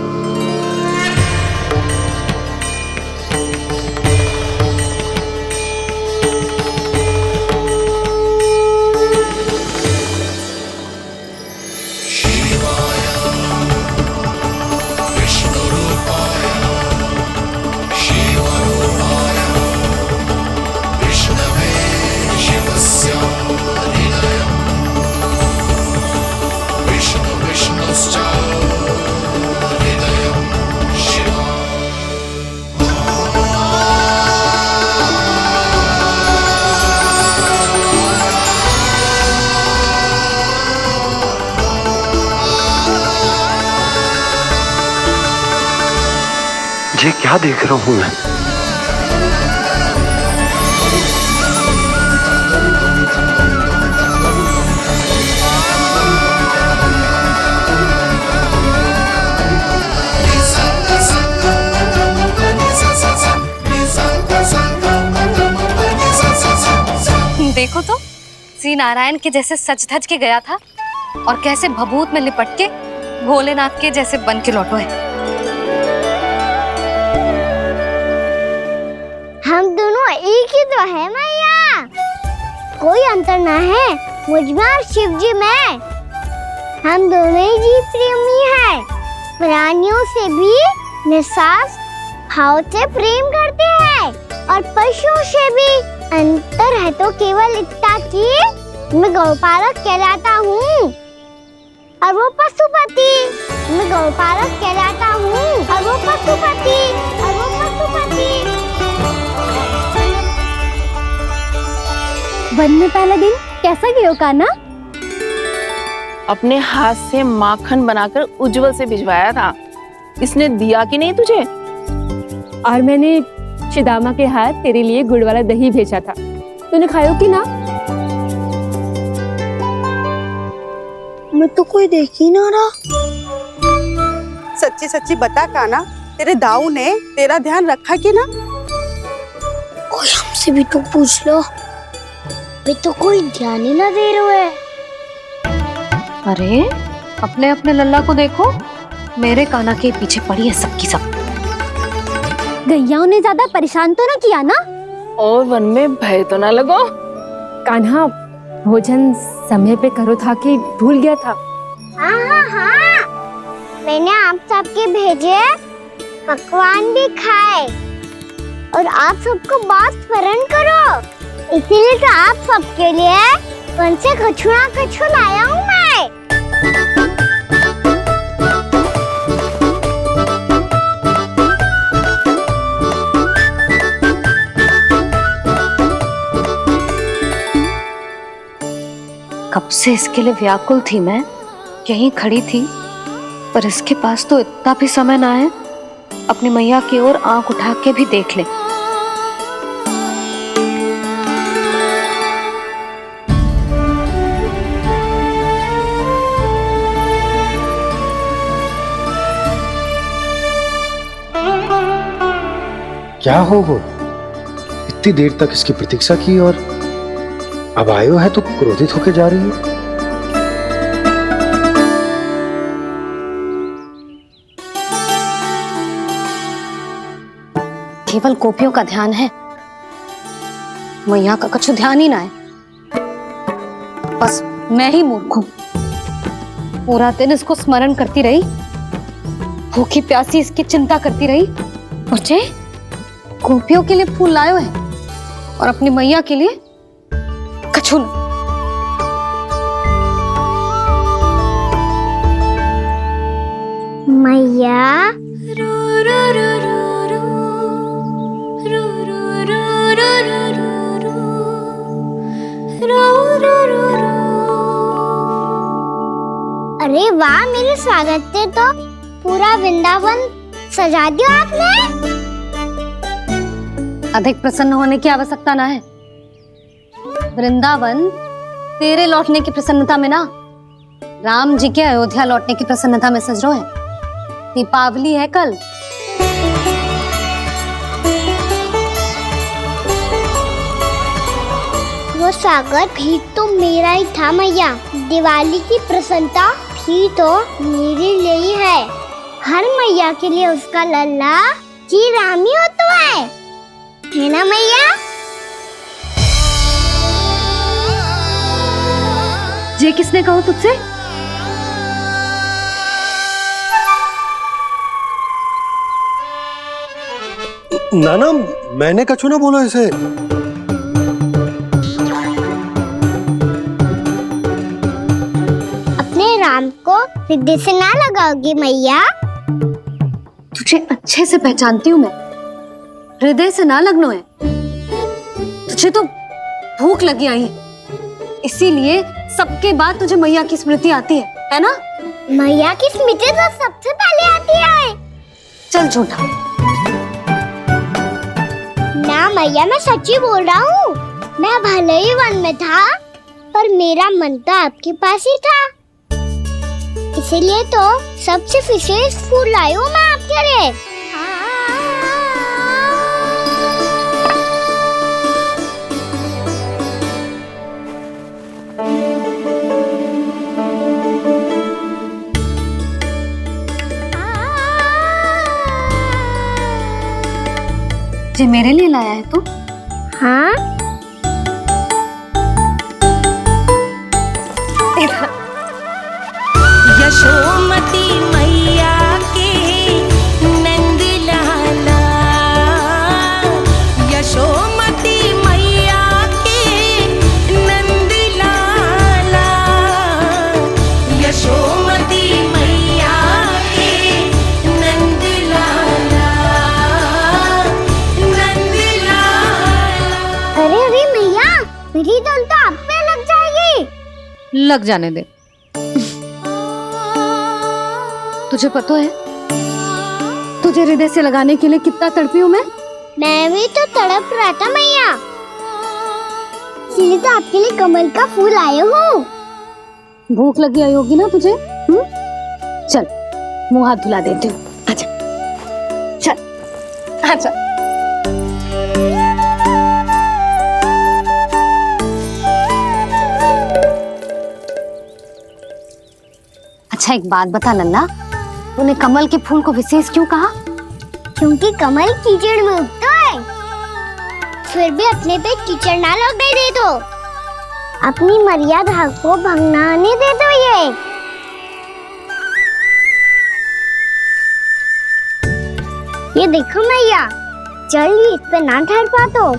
ये क्या देख रहा हूं मैं? देखो तो श्री नारायण के जैसे सज धज के गया था और कैसे भभूत में लिपट के भोलेनाथ के जैसे बन के लौटो है। हम दोनों एक ही तो है मैया, कोई अंतर ना है मुझ में और शिव जी में। हम दोनों ही जीव प्रेमी हैं, प्राणियों से भी निस्वार्थ भाव से प्रेम करते हैं और पशुओं से भी। अंतर है तो केवल इतना कि मैं गौपालक कहलाता हूँ और वो पशुपति। मैं गौपालक कहलाता हूँ और वो पशुपति। वन में पहला दिन कैसा गया कान्हा? अपने हाथ से माखन बनाकर उज्जवल से भिजवाया था। इसने दिया कि नहीं तुझे? और मैंने शिदामा के हाथ तेरे लिए गुड़ वाला दही भेजा था, तूने खायो कि ना? मैं तो कोई देख ही ना रहा। सच्ची सच्ची बता कान्हा, तेरे दाऊ ने तेरा ध्यान रखा कि ना? कोई हमसे भी तो पूछ लो, वे तो कोई ध्यान ही ना दे रहे हैं। अरे अपने अपने लल्ला को देखो, मेरे कान्हा के पीछे पड़ी है सबकी सब। गैयाओं ने ज्यादा परेशान तो ना किया ना? और वन में भय तो ना लगो? कान्हा भोजन समय पे करो था कि भूल गया था? हाँ, मैंने आप सबके भेजे पकवान भी खाए और आप सबको बात स्मरण करो, इसीलिए तो आप सबके लिए वन से कछु ना कछु लाया हूँ मैं। कब से इसके लिए व्याकुल थी मैं, यहीं खड़ी थी, पर इसके पास तो इतना भी समय ना है अपनी मैया की ओर आंख उठा के भी देख ले। क्या हो वो? इतनी देर तक इसकी प्रतीक्षा की और अब आयो है तो क्रोधित होकर जा रही है। केवल गोपियों का ध्यान है, मैया का कछु ध्यान ही ना है। बस मैं ही मूर्ख हूं, पूरा दिन इसको स्मरण करती रही, भूखी प्यासी इसकी चिंता करती रही, और जे गोपियों के लिए फूल लायो है और अपनी मैया के लिए कछु न। मैया अरे वाह, मेरे स्वागत से तो पूरा वृंदावन सजा दिया आपने। अधिक प्रसन्न होने की आवश्यकता ना है। वृंदावन तेरे लौटने की प्रसन्नता में ना, राम जी के अयोध्या लौटने की प्रसन्नता में सज रहे हैं। दीपावली है कल। वो वो स्वागत भी तो मेरा ही था मैया। दिवाली की प्रसन्नता भी तो मेरे लिए ही है। हर मैया के लिए उसका लल्ला की रामी होता है ना मैया? ये किसने कहा तुझसे? नाना, मैंने कछु ना बोला इसे। अपने राम को हृदय से ना लगाओगी मैया? तुझे अच्छे से पहचानती हूँ मैं, हृदय से ना लगनो है। तुझे तो भूख लगी आई है, इसीलिए सबके बाद तुझे मैया की स्मृति आती है ना? मैया की स्मृति तो सबसे पहले आती है। चल झूठा। ना मैया, मैं सच्ची बोल रहा हूँ। मैं भले ही वन में था, पर मेरा मन तो आपके पास ही था। इसीलिए तो सबसे विशेष फूल लाई हूँ मैं आपके लिए। ये मेरे लिए लाया है तू? हाँ। यशोमती मैया के नंद लाला, यशोमती मैया के नंद लाला, यशोमती मैया के नंद लाला, नंद लाला। अरे अरे मैया, मेरी धुन तो आप पे लग जाएगी। लग जाने दे। तुझे पता है तुझे हृदय से लगाने के लिए कितना तड़पी हूँ मैं? मैं भी तो तड़प रहा था मैया, इसलिए तो आपके लिए कमल का फूल आया हूँ। भूख लगी आई होगी ना तुझे? चल मुंह हाथ धुला देती हूँ। आजा चल आजा। अच्छा एक बात बता लल्ला, तूने कमल के फूल को विशेष क्यों कहा? क्योंकि कमल कीचड़ में उगता है, फिर भी अपने पे कीचड़ ना लगने दे दो। अपनी मर्यादा को भंग ना आने दे दो। ये देखो मैया, जल भी इस पे ना ठहर पा तो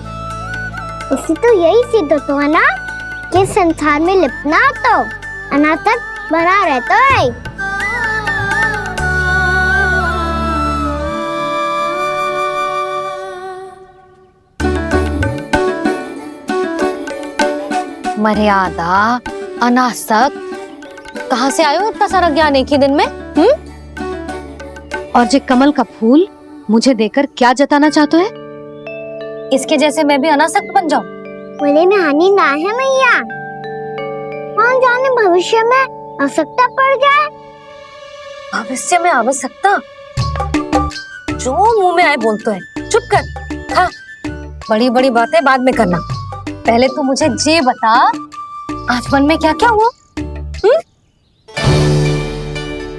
उससे तो यही सिद्ध होता है ना कि संसार में लिपना तो अनाथ तक बना रहता है। मर्यादा, अनासक्त, कहाँ से आयो इतना सारा ज्ञान एक ही दिन में? और ये कमल का फूल मुझे देकर क्या जताना चाहते है? इसके जैसे मैं भी अनासक्त बन जाऊं? बोले में हानि ना है मैया, कौन जाने भविष्य में आवश्यकता पड़ जाए। भविष्य में आवश्यकता? जो मुंह में आए बोलते हैं, चुप कर। हाँ, बड़ी बड़ी बातें बाद में करना, पहले तू मुझे ये बता आज वन में क्या क्या हुआ?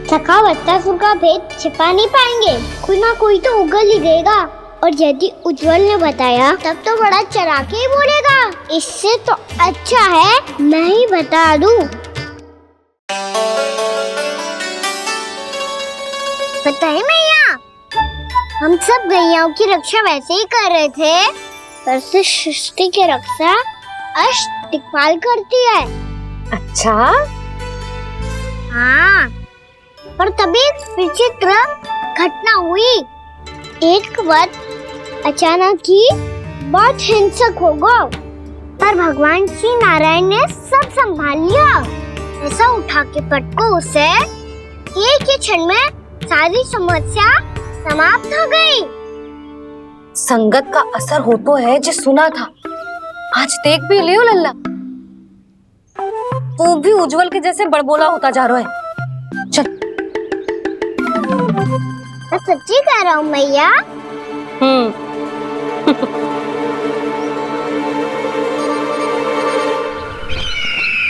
सखा बत्तासुर का भेद छिपा नहीं पाएंगे, कोई ना कोई तो उगल ही गएगा। और यदि उज्जवल ने बताया तब तो बड़ा चढ़ा के ही बोलेगा। इससे तो अच्छा है मैं ही बता दूं। बताइए मैया, हम सब गैयाओं की रक्षा वैसे ही कर रहे थे, पर से सृष्टि की रक्षा अष्ट दिक्पाल करती है। अच्छा? हाँ, पर तभी विचित्र घटना हुई। एक वक्त अचानक ही बहुत हिंसक हो गया, पर भगवान श्री नारायण ने सब संभाल लिया। ऐसा उठा के पटको उसे, एक ही क्षण में सारी समस्या समाप्त हो गई। संगत का असर हो तो है जो सुना था, आज देख भी लियो लल्ला, तू भी उज्जवल के जैसे बड़बोला होता जा रहा है। चल। मैं सच्ची कह रहा हूँ मैया।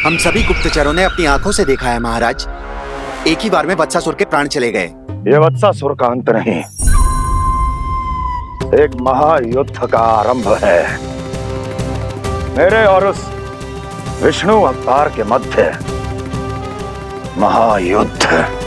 हम सभी गुप्तचरों ने अपनी आंखों से देखा है महाराज। एक ही बार में वत्सासुर के प्राण चले गए। ये वत्सासुर का अंत नहीं, एक महायुद्ध का आरंभ है। मेरे और उस विष्णु अवतार के मध्य महायुद्ध।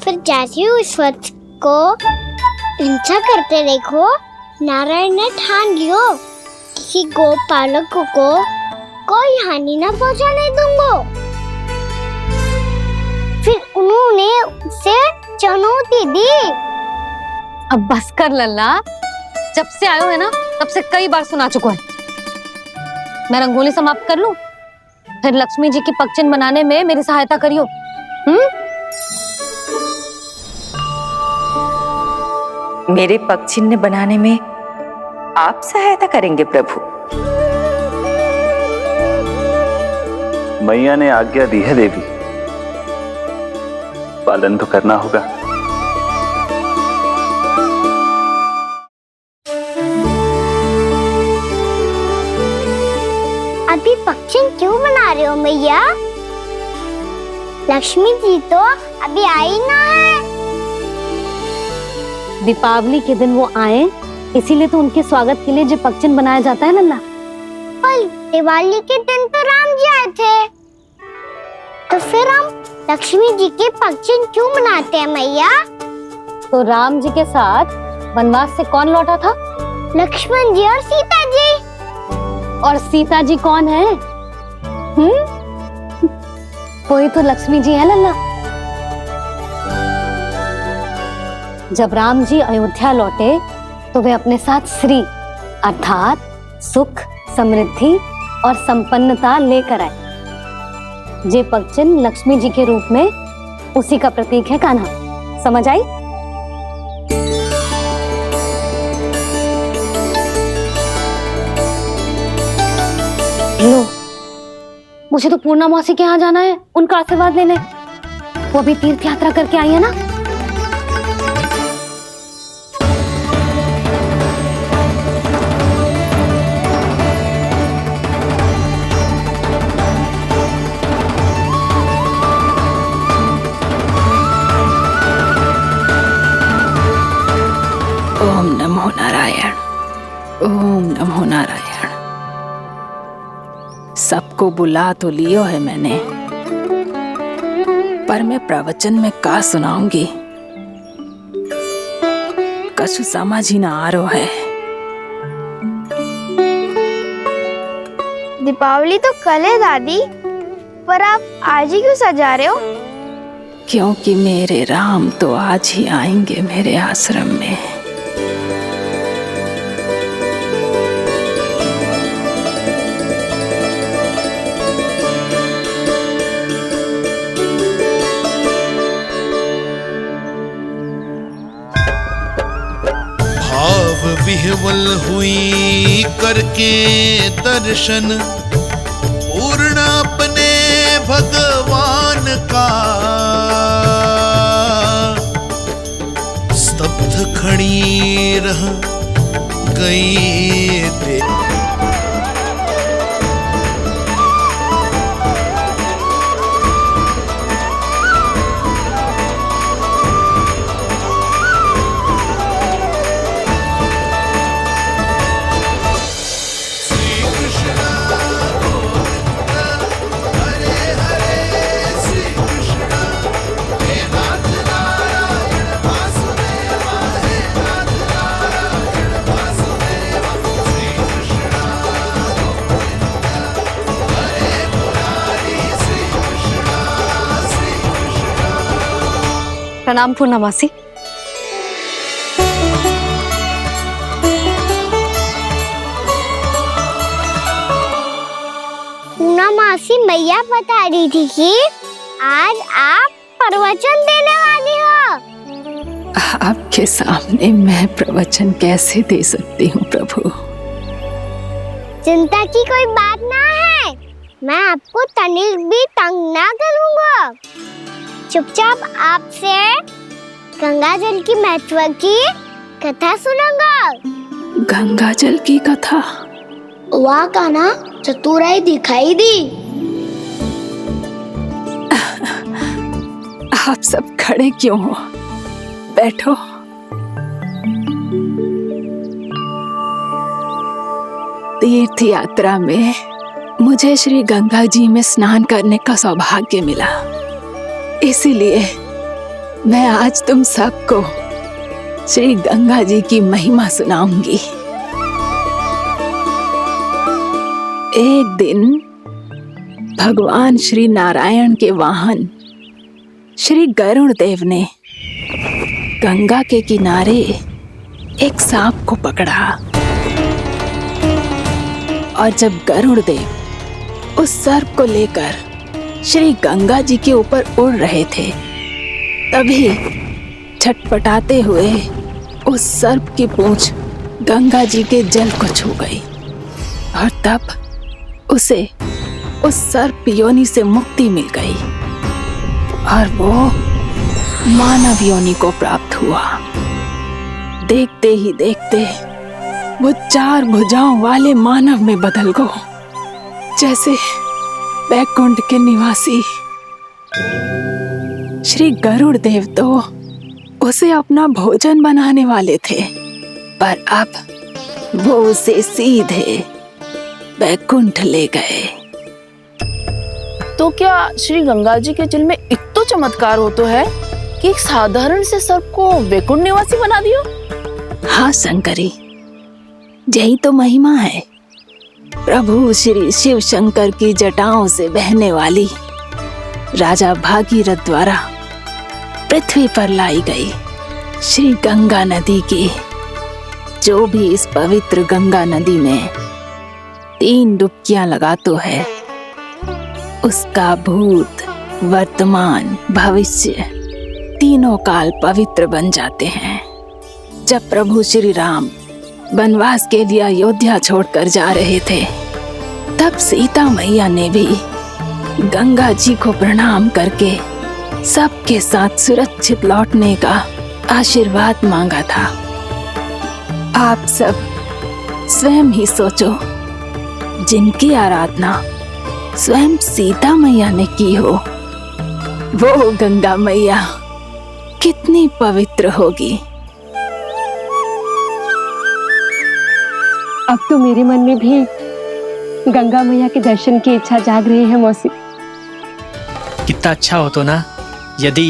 फिर जैसे उस वक्त को हिंसा करते देखो, नारायण ने ठान लियो किसी गोपालक को कोई हानि न पहुंचाने दूंगा। फिर उन्होंने उसे चुनौती दी। अब बस कर लल्ला, जब से आयो है ना तब से कई बार सुना चुका है। मैं रंगोली समाप्त कर लूं, फिर लक्ष्मी जी की पगचिन बनाने में मेरी सहायता करियो। मेरे पगचिन्ह बनाने में आप सहायता करेंगे प्रभु? मैया ने आज्ञा दी है देवी, पालन तो करना होगा। अभी पगचिन क्यों बना रहे हो मैया? लक्ष्मी जी तो अभी आई ना है। दीपावली के दिन वो आए, इसीलिए तो उनके स्वागत के लिए जो पगचिन बनाया जाता है लल्ला। पर दिवाली के दिन तो राम जी आए थे, तो फिर हम लक्ष्मी जी के पगचिन क्यों मनाते हैं मैया? तो राम जी के साथ वनवास से कौन लौटा था? लक्ष्मण जी और सीता जी। और सीता जी कौन है? वही तो लक्ष्मी जी है लल्ला। जब राम जी अयोध्या लौटे तो वे अपने साथ श्री अर्थात सुख, समृद्धि और संपन्नता लेकर आए। जे पगचिन लक्ष्मी जी के रूप में उसी का प्रतीक है कान्हा। समझ आई? लो, मुझे तो पूर्णा मौसी के यहाँ जाना है, उनका आशीर्वाद लेने। वो भी तीर्थ यात्रा करके आई है ना। ओम नमो नारायण, ओम नमो नारायण। सबको बुला तो लियो है मैंने, पर मैं प्रवचन में का सुनाऊंगी, कछु समझ ही ना आ रहा है। दीपावली तो कल है दादी, पर आप आज ही क्यों सजा रहे हो? क्योंकि मेरे राम तो आज ही आएंगे मेरे आश्रम में। विह्वल हुई करके दर्शन, पूर्ण अपने भगवान का, स्तब्ध खड़ी रह गई दे। प्रणाम पूर्णा मौसी। पूर्णा मौसी मैया बता रही थी कि आज आप प्रवचन देने वाली हो। आपके सामने मैं प्रवचन कैसे दे सकती हूँ प्रभु? चिंता की कोई बात ना है, मैं आपको तनिक भी तंग ना करूँगा। चुपचाप आपसे गंगा जल की महत्व की कथा सुनूंगा। गंगा जल की कथा? वाह कान्हा, चतुराई दिखाई दी। आप सब खड़े क्यों हो? बैठो। तीर्थ यात्रा में मुझे श्री गंगा जी में स्नान करने का सौभाग्य मिला, इसीलिए मैं आज तुम सबको श्री गंगा जी की महिमा सुनाऊंगी। एक दिन भगवान श्री नारायण के वाहन श्री गरुड़ देव ने गंगा के किनारे एक सांप को पकड़ा, और जब गरुड़ देव उस सर्प को लेकर श्री गंगा जी के ऊपर उड़ रहे थे, तभी छटपटाते हुए उस सर्प की पूंछ गंगा जी के जल को छू गई, और तब उसे उस सर्प योनि से मुक्ति मिल गई और वो मानव योनि को प्राप्त हुआ। देखते ही देखते वो 4 भुजाओं वाले मानव में बदल गो, जैसे बैकुंठ के निवासी। श्री गरुड़ देव तो उसे अपना भोजन बनाने वाले थे, पर अब वो उसे सीधे बैकुंठ ले गए। तो क्या श्री गंगा जी के जल में इतना चमत्कार हो तो है कि एक साधारण से सर्प को वैकुंठ निवासी बना दियो? हाँ शंकरी, यही तो महिमा है। प्रभु श्री शिव शंकर की जटाओं से बहने वाली राजा भागीरथ द्वारा पृथ्वी पर लाई गई श्री गंगा नदी की, जो भी इस पवित्र गंगा नदी में 3 डुबकियां लगातो है, उसका भूत, वर्तमान, भविष्य तीनों काल पवित्र बन जाते हैं। जब प्रभु श्री राम वनवास के लिए अयोध्या छोड़कर जा रहे थे, तब सीता मैया ने भी गंगा जी को प्रणाम करके सबके साथ सुरक्षित लौटने का आशीर्वाद मांगा था। आप सब स्वयं ही सोचो, जिनकी आराधना स्वयं सीता मैया ने की हो, वो गंगा मैया कितनी पवित्र होगी। अब तो मेरे मन में भी गंगा मैया के दर्शन की इच्छा जाग रही है मौसी। कितना अच्छा हो तो ना यदि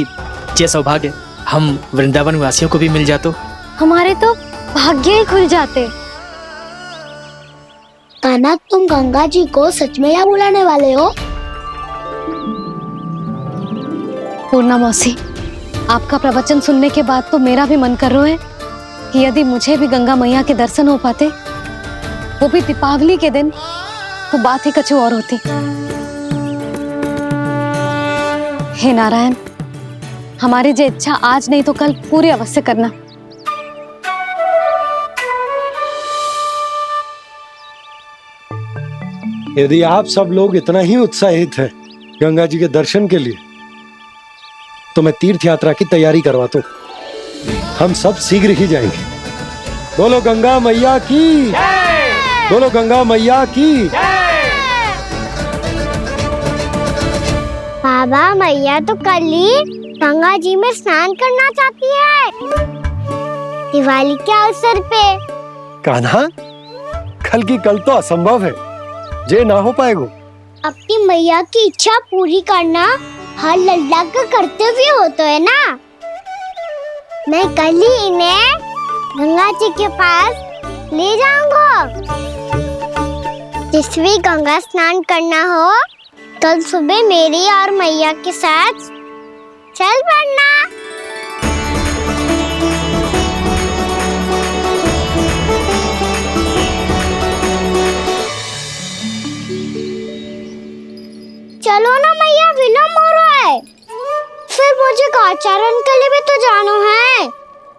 ये सौभाग्य हम वृंदावन वासियों को भी मिल जातो। हमारे तो भाग्य ही खुल जाते। कान्हा, तुम गंगा जी को सच में यहाँ बुलाने वाले हो? पूर्णा मौसी, आपका प्रवचन सुनने के बाद तो मेरा भी मन कर रहा है कि यदि मुझे भी गंगा मैया के दर्शन हो पाते, वो भी दीपावली के दिन, तो बात ही कुछ और होती। हे नारायण, हमारी जो इच्छा आज नहीं तो कल पूरी अवश्य करना। यदि आप सब लोग इतना ही उत्साहित हैं गंगा जी के दर्शन के लिए, तो मैं तीर्थ यात्रा की तैयारी करवाता हूँ। हम सब शीघ्र ही जाएंगे। बोलो गंगा मैया की, बोलो गंगा मैया की। बाबा, मैया तो कल ही गंगा जी में स्नान करना चाहती है, दिवाली के अवसर पे। कान्हा, कल की कल तो असंभव है, जे ना हो पाएगा। अपनी मैया की इच्छा पूरी करना हर लल्ला का कर्तव्य होता है ना। मैं कल ही इन्हें गंगा जी के पास ले जाऊंगा। जिस भी गंगा स्नान करना हो, कल सुबह मेरी और मैया के साथ चल पड़ना। चलो ना मैया, विलम्ब हो रहा है। फिर मुझे गौचारण के लिए भी तो जाना है।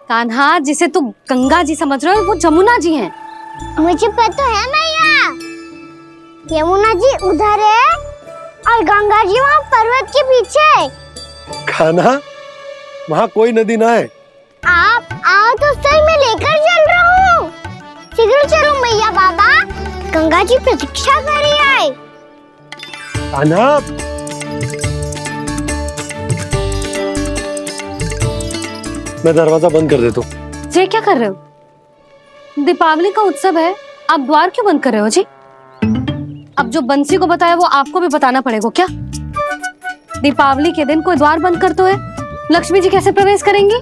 कान्हा, जिसे तू गंगा जी समझ रहे हो, वो जमुना जी हैं। मुझे पता है मैया, यमुना जी उधर है और गंगा जी वहाँ पर्वत के पीछे। कान्हा, वहाँ कोई नदी ना है। आप आओ तो सही, मैं लेकर चल रहा हूँ। शीघ्र चलो मैया बाबा, गंगा जी प्रतीक्षा कर रही है। कान्हा, मैं दरवाजा बंद कर देता हूँ। ये क्या कर रहे हो? दीपावली का उत्सव है, आप द्वार क्यों बंद कर रहे हो जी? अब जो बंसी को बताया वो आपको भी बताना पड़ेगा क्या? दीपावली के दिन कोई द्वार बंद कर तो है, लक्ष्मी जी कैसे प्रवेश करेंगी?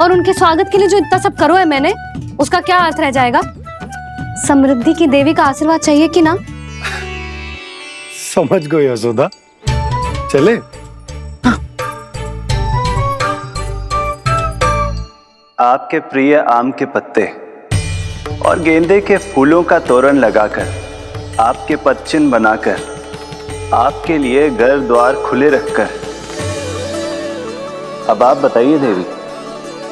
और उनके स्वागत के लिए जो इतना सब करो है मैंने, उसका क्या अर्थ रह जाएगा? समृद्धि की देवी का आशीर्वाद चाहिए कि ना? समझ गई यशोदा, चले। आपके प्रिय आम के पत्ते और गेंदे के फूलों का तोरण लगाकर, आपके पदचिन्ह बनाकर, आपके लिए घर द्वार खुले रखकर, अब आप बताइए देवी,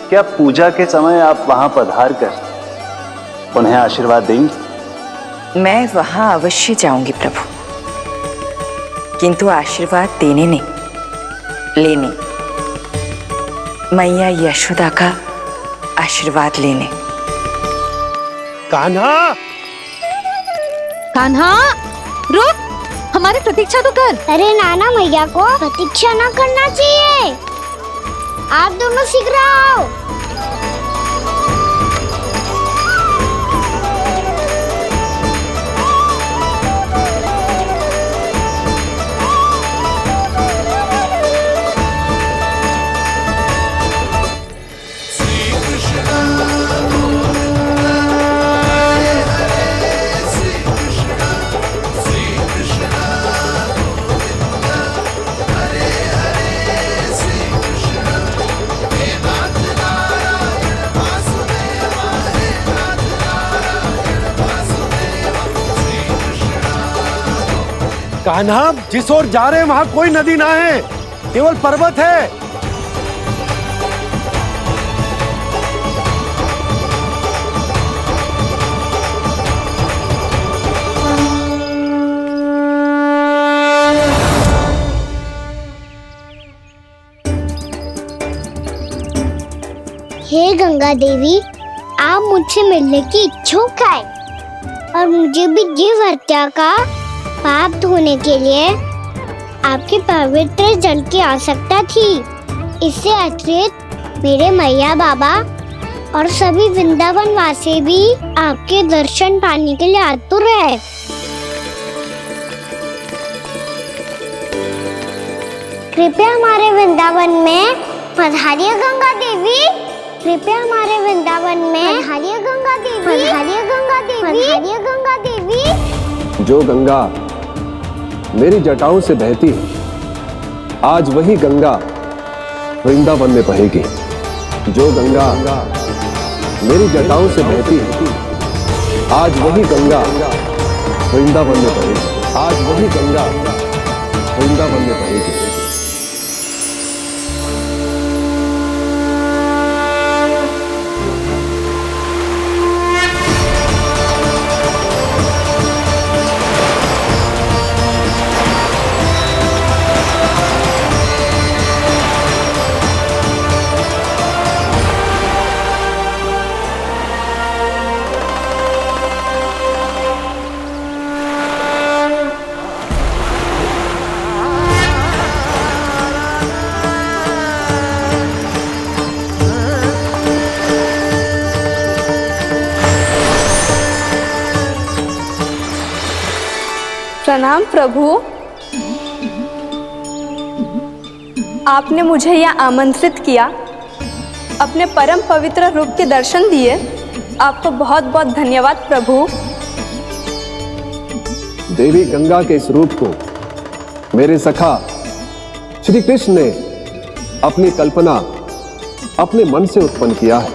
क्या पूजा के समय आप वहां पधार कर उन्हें आशीर्वाद देंगी? मैं वहां अवश्य जाऊंगी प्रभु, किंतु आशीर्वाद देने नहीं, लेने, मैया यशोदा का आशीर्वाद लेने। कान्हा, कान्हा, रुक, हमारी प्रतीक्षा तो कर। अरे नाना, मैया को प्रतीक्षा ना करना चाहिए। आप दोनों शीघ्र आओ। कान्हा, जिस ओर जा रहे हैं वहाँ कोई नदी ना है, केवल पर्वत है। हे गंगा देवी, आप मुझसे मिलने की इच्छुक है और मुझे भी जीव हत्या का पाप धोने के लिए आपके पवित्र जल की आवश्यकता थी। इससे अतिरिक्त मेरे मैया बाबा और सभी वृंदावन वासी भी आपके दर्शन पाने के लिए आतुर है। कृपया हमारे वृंदावन में पधारिए गंगा देवी। कृपया हमारे वृंदावन में पधारिए गंगा देवी। पधारिए गंगा देवी। पधारिए गंगा देवी। जो गंगा मेरी जटाओं से बहती है, आज वही गंगा वृंदावन में बहेगी। जो गंगा मेरी जटाओं से बहती है, आज वही गंगा वृंदावन में बहेगी। आज वही गंगा वृंदावन में बहेगी। प्रणाम प्रभु, आपने मुझे यहाँ आमंत्रित किया, अपने परम पवित्र रूप के दर्शन दिए। आपको बहुत बहुत धन्यवाद प्रभु। देवी गंगा के इस रूप को मेरे सखा श्री कृष्ण ने अपनी कल्पना अपने मन से उत्पन्न किया है।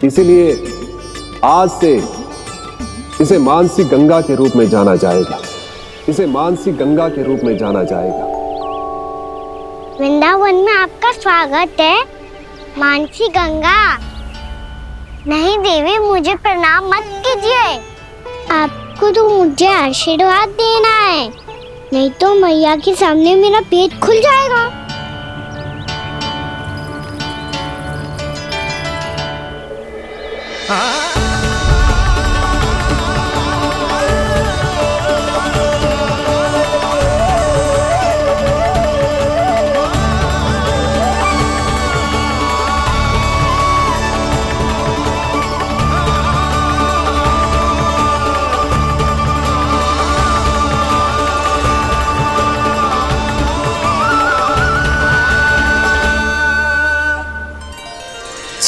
इसीलिए आज से इसे मानसी गंगा के रूप में जाना जाएगा। इसे मानसी गंगा के रूप में जाना जाएगा। वृंदावन में आपका स्वागत है मानसी गंगा। नहीं देवी, मुझे प्रणाम मत कीजिए। आपको तो मुझे आशीर्वाद देना है। नहीं तो मैया के सामने मेरा पेट खुल जाएगा।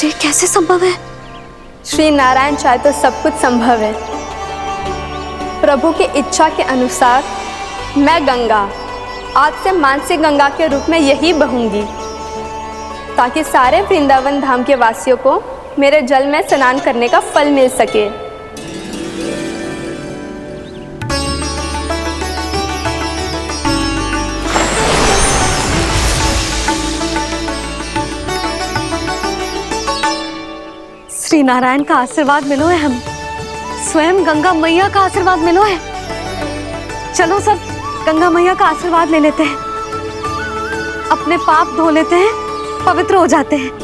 ये कैसे संभव है? श्री नारायण चाहे तो सब कुछ संभव है। प्रभु की इच्छा के अनुसार मैं गंगा आज से मानसी गंगा के रूप में यही बहूंगी, ताकि सारे वृंदावन धाम के वासियों को मेरे जल में स्नान करने का फल मिल सके। श्री नारायण का आशीर्वाद मिलो है, हम स्वयं गंगा मैया का आशीर्वाद मिलो है। चलो सब गंगा मैया का आशीर्वाद ले लेते हैं, अपने पाप धो लेते हैं, पवित्र हो जाते हैं।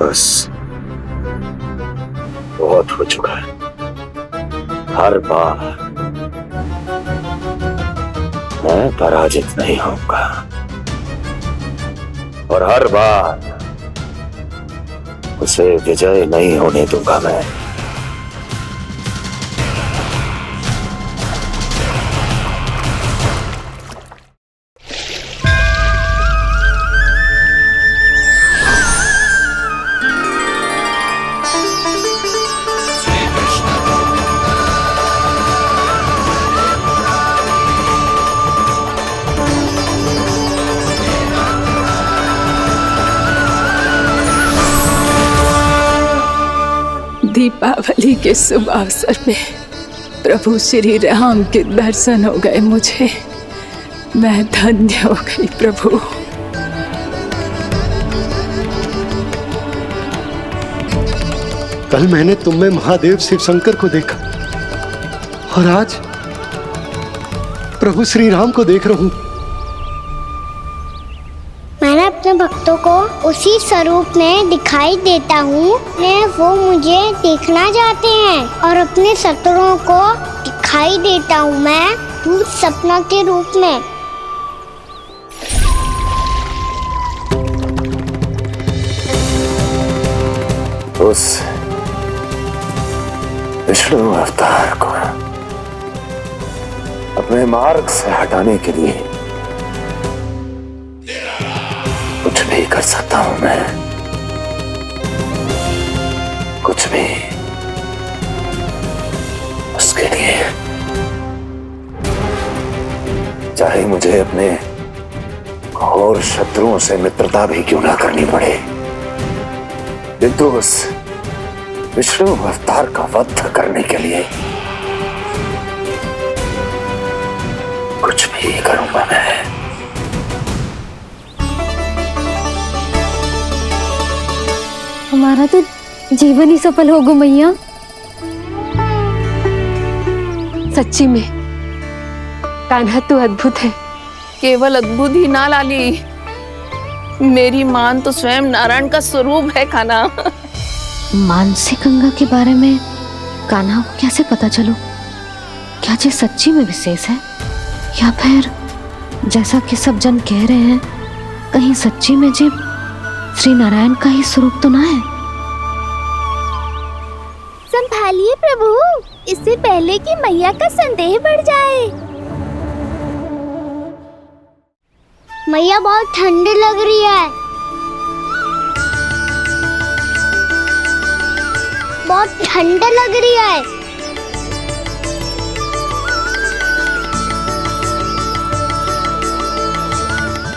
बस बहुत हो चुका है। हर बार मैं पराजित नहीं होऊंगा और हर बार उसे विजय नहीं होने दूंगा मैं। दीपावली के शुभ अवसर पे प्रभु श्री राम के दर्शन हो गए मुझे। मैं धन्य हो गई प्रभु। कल मैंने तुम में महादेव शिव शंकर को देखा और आज प्रभु श्री राम को देख रहा हूं। मैंने अपने भक्तों को उसी स्वरूप में दिखाई देता हूँ, वो मुझे देखना चाहते हैं और अपने शत्रुओं को दिखाई देता हूँ मैं भूत सपना के रूप में। उस विष्णु अवतार को अपने मार्ग से हटाने के लिए कुछ भी कर सकता हूं मैं, कुछ भी। उसके लिए चाहे मुझे अपने घोर शत्रुओं से मित्रता भी क्यों ना करनी पड़े, किंतु उस विष्णु अवतार का वध करने के लिए कुछ भी करूंगा मैं। हमारा तो जीवन ही सफल हो गो मैया। सच्ची में कान्हा तो अद्भुत है। केवल अद्भुत ही ना लाली, मेरी मान तो स्वयं नारायण का स्वरूप है कान्हा। मानसी गंगा के बारे में कान्हा को कैसे पता चलो? क्या ये सच्ची में विशेष है या फिर जैसा कि सब जन कह रहे हैं कहीं सच्ची में जी श्री नारायण का ही स्वरूप तो ना है? संभालिए प्रभु, इससे पहले कि मैया का संदेह बढ़ जाए। मैया बहुत ठंडी लग रही है, बहुत ठंडा लग रही है।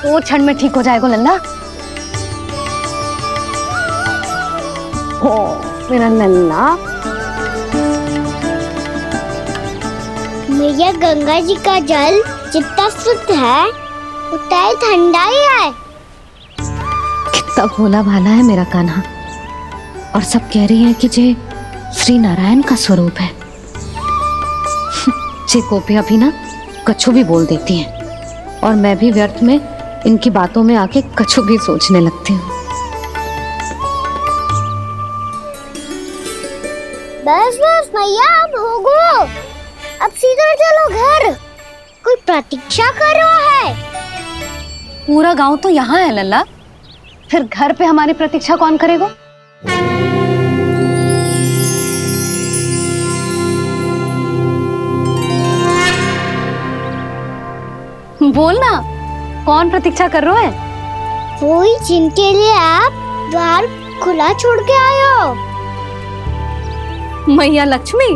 वो क्षण में ठीक हो जाएगा लल्ला। ओ मेरा लल्ला। मैया गंगा जी का जल जितना शुद्ध है उतना ही ठंडा ही है। कितना भोला भाला है मेरा कान्हा। और सब कह रही हैं कि ये श्री नारायण का स्वरूप है। ये गोपियां भी ना कछु भी बोल देती हैं और मैं भी व्यर्थ में इनकी बातों में आके कछु भी सोचने लगती हूँ। बस बस मैया अब हो गो, अब सीधा चलो घर। कोई प्रतीक्षा कर रहा है। पूरा गांव तो यहाँ है लल्ला, फिर घर पे हमारी प्रतीक्षा कौन करेगा? बोल ना, कौन प्रतीक्षा कर रहा है? वही जिनके लिए आप द्वार खुला छोड़ के आए हो। मैया लक्ष्मी।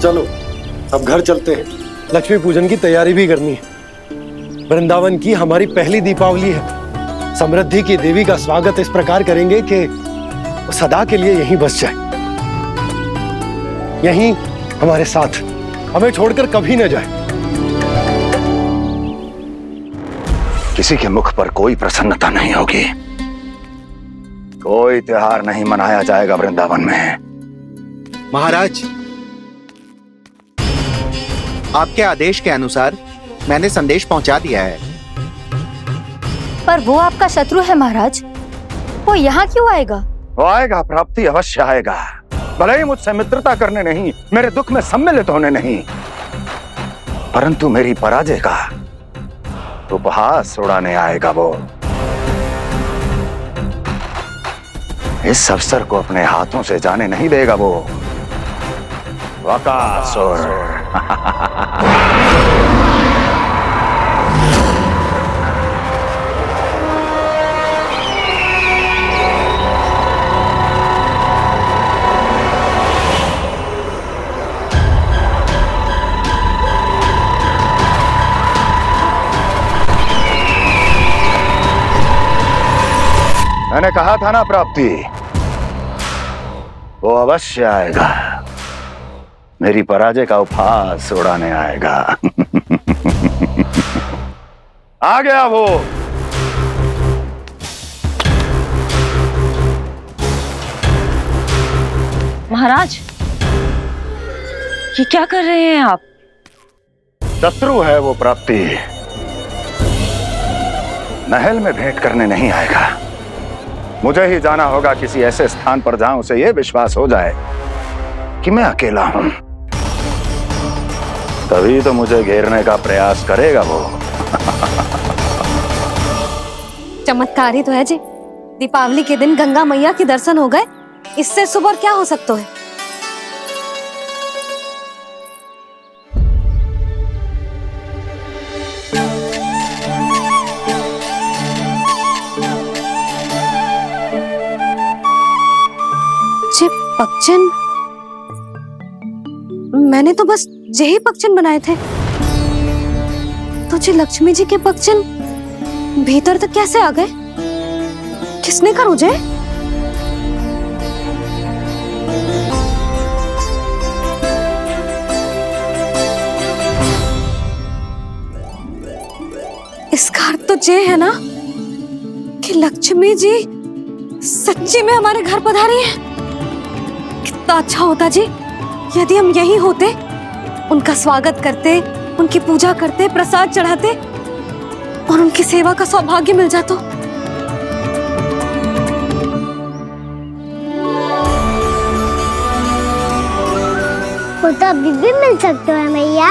चलो अब घर चलते हैं। लक्ष्मी पूजन की तैयारी भी करनी है। वृंदावन की हमारी पहली दीपावली है। समृद्धि की देवी का स्वागत इस प्रकार करेंगे कि वो सदा के लिए यहीं बस जाए, यहीं हमारे साथ, हमें छोड़कर कभी न जाए। किसी के मुख पर कोई प्रसन्नता नहीं होगी, कोई त्योहार नहीं मनाया जाएगा वृंदावन में। महाराज, आपके आदेश के अनुसार मैंने संदेश पहुंचा दिया है। पर वो आपका शत्रु है महाराज, वो यहाँ क्यों आएगा? वो आएगा, प्राप्ति अवश्य आएगा। भले ही मुझसे मित्रता करने नहीं, मेरे दुख में सम्मिलित होने नहीं, परंतु मेरी पराजय का उपहास उड़ाने आएगा वो। इस अवसर को अपने हाथों से जाने नहीं देगा वो। वकासुर। मैंने कहा था ना प्राप्ति, वो अवश्य आएगा, मेरी पराजय का उपहास उड़ाने आएगा। आ गया वो। महाराज, ये क्या कर रहे हैं आप? शत्रु है वो प्राप्ति, महल में भेंट करने नहीं आएगा। मुझे ही जाना होगा किसी ऐसे स्थान पर जहां उसे यह विश्वास हो जाए कि मैं अकेला हूं, तभी तो मुझे घेरने का प्रयास करेगा वो। चमत्कार ही तो है जी। दीपावली के दिन गंगा मैया के दर्शन हो गए, इससे शुभ और क्या हो सकता है? पक्षन, मैंने तो बस यही पक्षन बनाए थे, तो जी लक्ष्मी जी के पक्षन भीतर तक कैसे आ गए? किसने कर मुझे? इसका अर्थ तो ये है ना कि लक्ष्मी जी सच्ची में हमारे घर पधारी है। कितना अच्छा होता जी यदि हम यहीं होते, उनका स्वागत करते, उनकी पूजा करते, प्रसाद चढ़ाते और उनकी सेवा का सौभाग्य मिल जाता। वो तो अभी भी मिल सकते हैं मैया,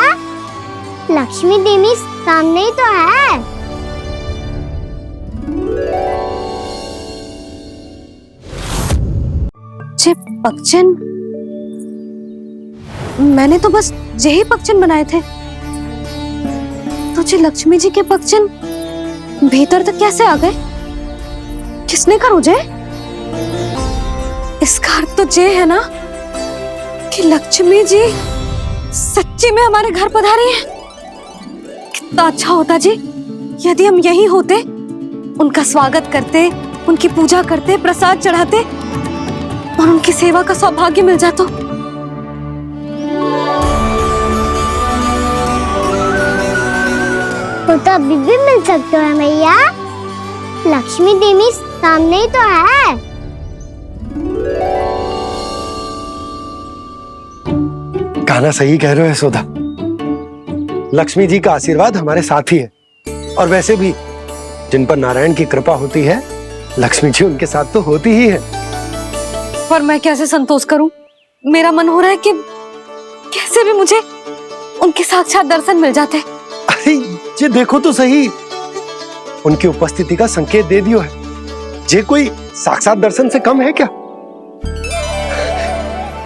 लक्ष्मी देवी सामने ही तो है। पक्षन, मैंने तो बस यही पक्षन बनाए थे, तो जी लक्ष्मी जी के पक्षन भीतर तक कैसे आ गए? किसने कर मुझे? इसका अर्थ तो ये है ना कि लक्ष्मी जी सच्ची में हमारे घर पधारी हैं। कितना अच्छा होता जी यदि हम यहीं होते, उनका स्वागत करते, उनकी पूजा करते, प्रसाद चढ़ाते और उनकी सेवा का सौभाग्य मिल जाता। तो अभी भी मिल सकते हो मैया, लक्ष्मी देवी सामने ही तो है। कान्हा सही कह रहे हो यशोदा, लक्ष्मी जी का आशीर्वाद हमारे साथ ही है। और वैसे भी जिन पर नारायण की कृपा होती है, लक्ष्मी जी उनके साथ तो होती ही है। पर मैं कैसे संतोष करूं? मेरा मन हो रहा है कि कैसे भी मुझे उनके साक्षात दर्शन मिल जाते। अरे ये देखो तो सही, उनकी उपस्थिति का संकेत दे दियो है। ये कोई साक्षात दर्शन से कम है क्या?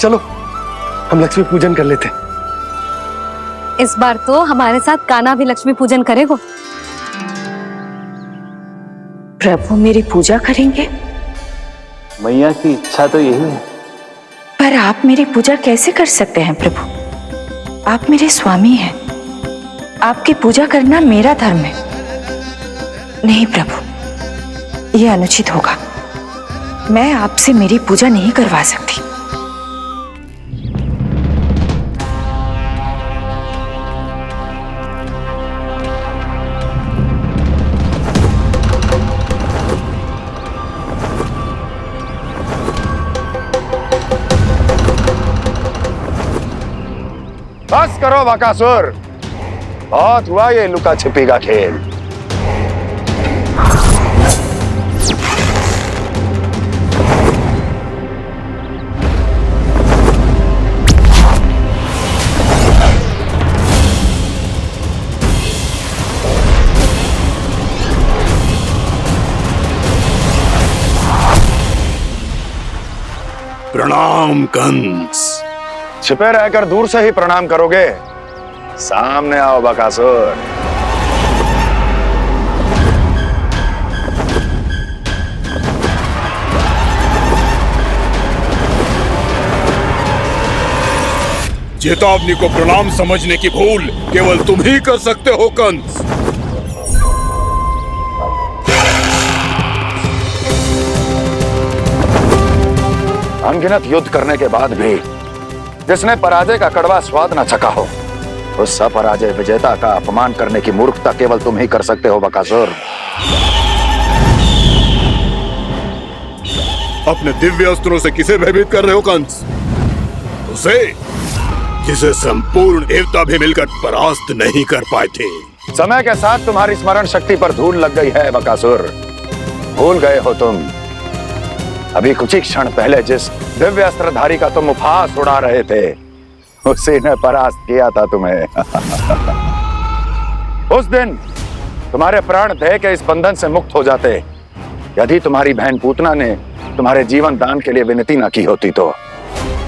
चलो हम लक्ष्मी पूजन कर लेते। इस बार तो हमारे साथ कान्हा भी लक्ष्मी पूजन करेगा। प्रभु मेरी पूजा करेंगे? मैया की इच्छा तो यही है। पर आप मेरी पूजा कैसे कर सकते हैं प्रभु? आप मेरे स्वामी हैं, आपकी पूजा करना मेरा धर्म है। नहीं प्रभु, यह अनुचित होगा। मैं आपसे मेरी पूजा नहीं करवा सकती। बस करो बकासुर, बहुत हुआ ये लुका छिपी का खेल। प्रणाम कंस। छिपे रहकर दूर से ही प्रणाम करोगे? सामने आओ बकासुर। चेतावनी को प्रणाम समझने की भूल केवल तुम ही कर सकते हो कंस। अनगिनत युद्ध करने के बाद भी जिसने पराजय का कड़वा स्वाद न चखा हो, उस अपराजय विजेता का अपमान करने की मूर्खता केवल तुम ही कर सकते हो बकासुर। अपने दिव्य अस्त्रों से किसे भयभीत कर रहे हो कंस? उसे जिसे संपूर्ण देवता भी मिलकर परास्त नहीं कर पाए थे। समय के साथ तुम्हारी स्मरण शक्ति पर धूल लग गई है बकासुर। भूल गए हो तुम अभी कुछ ही क्षण पहले जिस दिव्य अस्त्रधारी का तुम उपहास उड़ा रहे थे, उसी ने परास्त किया था तुम्हें। उस दिन तुम्हारे प्राण देह के इस बंधन से मुक्त हो जाते यदि तुम्हारी बहन पूतना ने तुम्हारे जीवन दान के लिए विनती न की होती। तो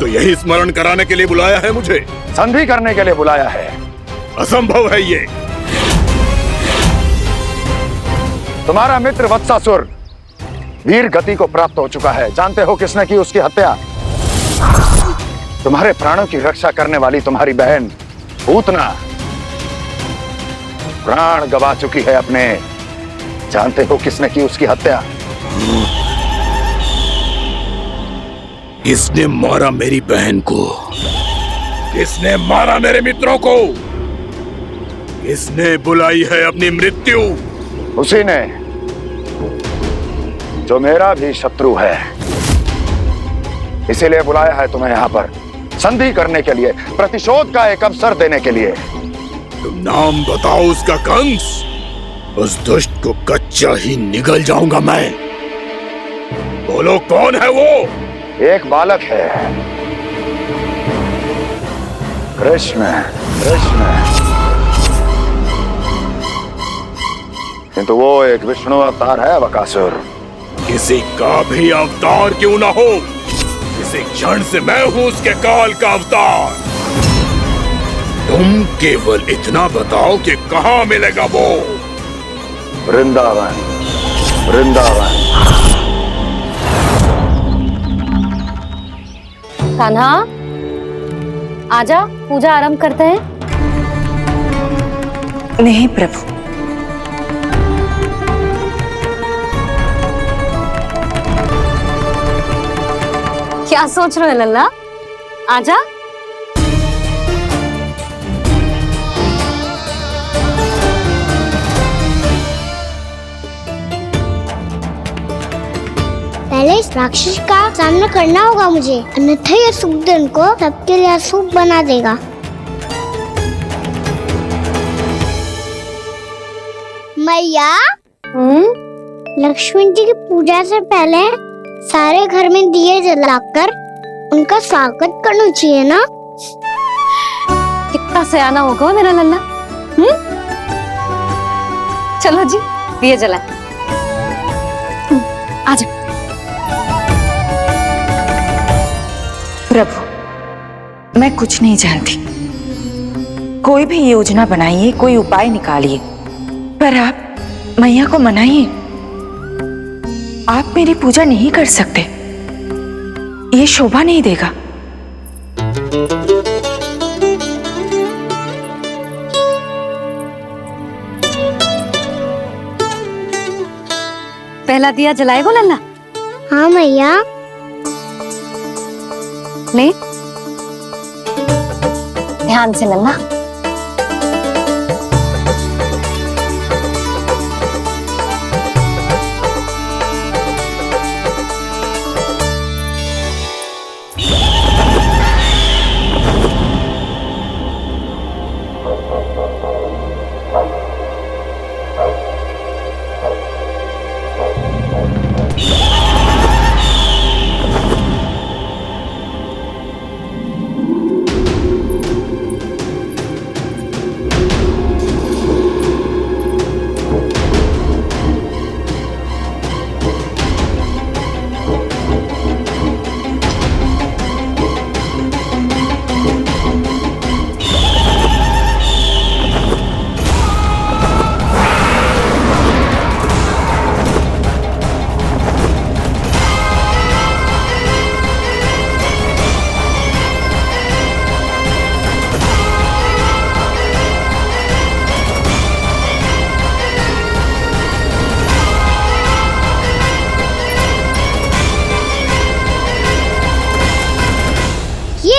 यही स्मरण कराने के लिए बुलाया है मुझे? संधि करने के लिए बुलाया है। असंभव है ये। तुम्हारा मित्र वत्सासुर वीर गति को प्राप्त हो चुका है। जानते हो किसने की उसकी हत्या? तुम्हारे प्राणों की रक्षा करने वाली तुम्हारी बहन पूतना प्राण गवा चुकी है अपने। जानते हो किसने की उसकी हत्या? किसने मारा मेरी बहन को? किसने मारा मेरे मित्रों को? किसने बुलाई है अपनी मृत्यु? उसी ने जो मेरा भी शत्रु है। इसीलिए बुलाया है तुम्हें यहाँ पर संधि करने के लिए, प्रतिशोध का एक अवसर देने के लिए। तुम नाम बताओ उसका कंस। उस दुष्ट को कच्चा ही निगल जाऊंगा मैं। बोलो कौन है वो? एक बालक है, कृष्ण। किंतु वो एक विष्णु अवतार है बकासुर। किसी का भी अवतार क्यों ना हो, इसी क्षण से मैं हूं उसके काल का अवतार। तुम केवल इतना बताओ कि कहां मिलेगा वो? वृंदावन। कान्हा, आजा, पूजा आरंभ करते हैं। नहीं प्रभु, क्या सोच रहे हो लल्ला? आजा। पहले इस राक्षस का सामना करना होगा मुझे, अन्यथा ये सुखदन को सबके लिए अशुभ बना देगा। मैया, लक्ष्मी जी की पूजा से पहले सारे घर में दिए जलाकर उनका स्वागत करना चाहिए ना। कितना सयाना होगा मेरा लल्ला। चलो जी, दिए जलाए। आजा। प्रभु, मैं कुछ नहीं जानती। कोई भी योजना बनाइए, कोई उपाय निकालिए, पर आप मैया को मनाइए। आप मेरी पूजा नहीं कर सकते, ये शोभा नहीं देगा। पहला दिया जलाएगो लल्ला? हाँ मैया। ले, ध्यान से लल्ला।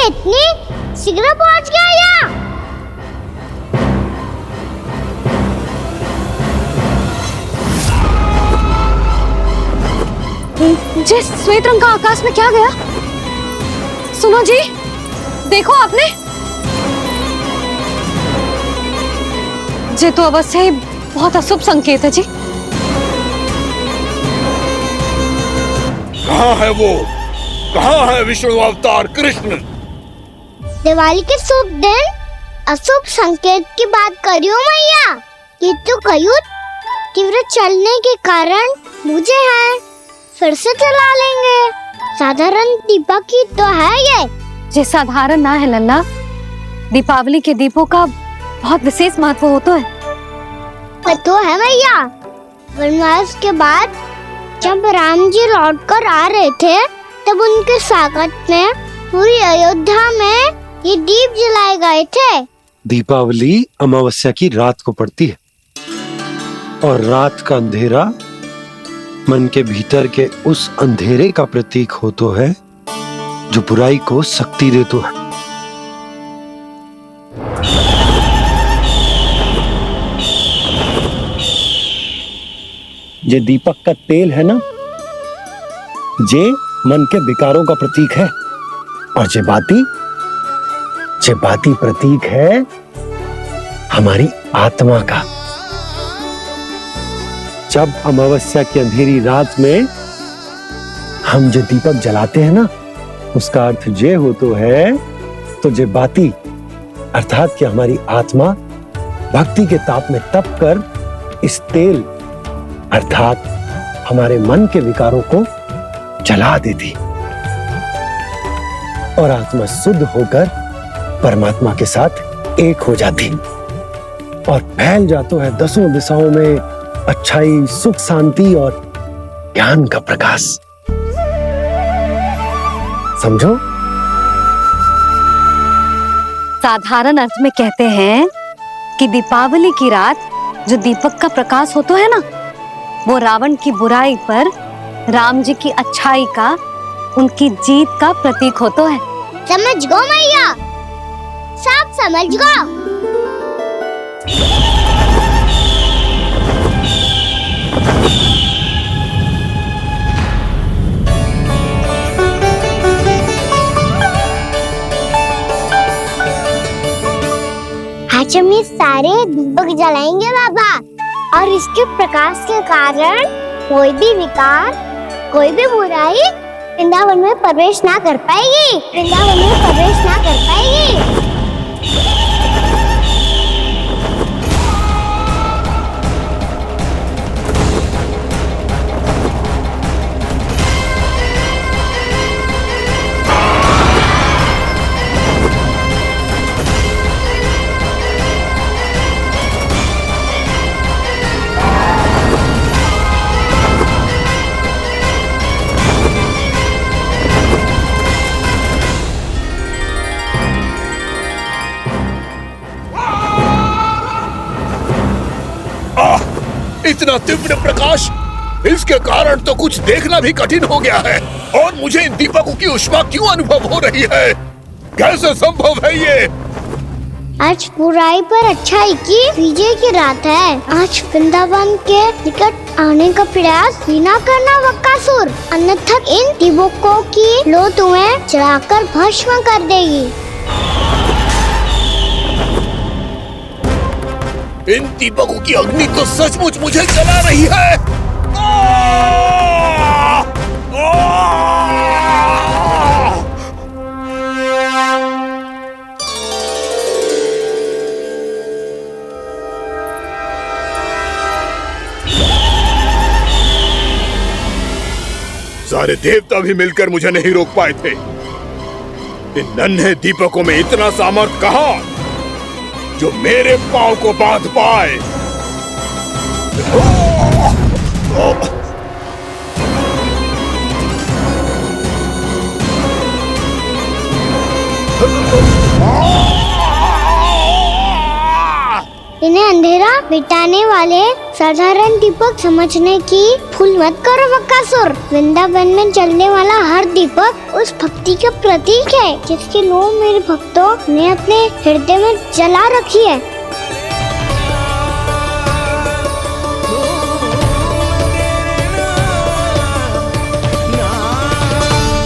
इतनी शीघ्र पहुंच गया यहाँ? जी, श्वेत रंग का आकाश में क्या गया? सुनो जी, देखो आपने। ये तो अवश्य ही बहुत अशुभ संकेत है जी। कहाँ है वो? कहाँ है विष्णु अवतार कृष्ण? दिवाली के शुभ दिन अशुभ संकेत की बात करियो मैया। ये तो कयूत तीव्र चलने के कारण मुझे है, फिर से चला लेंगे। साधारण दीपक ही तो है ये साधारण ना है लल्ला। दीपावली के दीपों का बहुत विशेष महत्व होता है। तो है मैया। वनवास के बाद जब राम जी लौटकर आ रहे थे, तब उनके स्वागत में पूरी अयोध्या में ये दीप जलाए गए थे। दीपावली अमावस्या की रात को पड़ती है और रात का अंधेरा मन के भीतर के उस अंधेरे का प्रतीक हो तो है जो बुराई को शक्ति दे तो है। ये दीपक का तेल है ना, जे मन के विकारों का प्रतीक है। और जे बाती प्रतीक है हमारी आत्मा का। जब अमावस्या की अंधेरी रात में हम जो दीपक जलाते हैं ना, उसका अर्थ जे हो तो है, तो जे बाती अर्थात कि हमारी आत्मा भक्ति के ताप में तप कर इस तेल अर्थात हमारे मन के विकारों को जला देती और आत्मा शुद्ध होकर परमात्मा के साथ एक हो जाती और फैल जाता है दसों दिशाओं में अच्छाई, सुख, शांति और ज्ञान का प्रकाश। समझो? साधारण अर्थ में कहते हैं कि दीपावली की रात जो दीपक का प्रकाश होता है ना, वो रावण की बुराई पर राम जी की अच्छाई का, उनकी जीत का प्रतीक होता है। समझ गो मैया, सब समझ गो। आज हम ये सारे दीपक जलाएंगे बाबा, और इसके प्रकाश के कारण कोई भी विकार, कोई भी बुराई वृंदावन में प्रवेश ना कर पाएगी, वृंदावन में प्रवेश ना कर पाएगी। इतना तीव्र प्रकाश, इसके कारण तो कुछ देखना भी कठिन हो गया है। और मुझे इन दीपकों की उष्मा क्यों अनुभव हो रही है? कैसे संभव है ये? आज बुराई पर अच्छाई की विजय की रात है। आज वृंदावन के निकट आने का प्रयास भी ना करना बकासुर, अन्यथा इन दीपकों की लो तुम्हें जलाकर भस्म कर देगी। इन दीपकों की अग्नि तो सचमुच मुझे जला रही है। सारे देवता भी मिलकर मुझे नहीं रोक पाए थे। इन नन्हे दीपकों में इतना सामर्थ्य कहां जो मेरे पांव को बांध पाए। इन्हें अंधेरा मिटाने वाले साधारण दीपक समझने की भूल मत करो बकासुर। वृंदावन में जलने वाला हर दीपक उस भक्ति का प्रतीक है जिसकी लो मेरे भक्तों ने अपने हृदय में जला रखी है।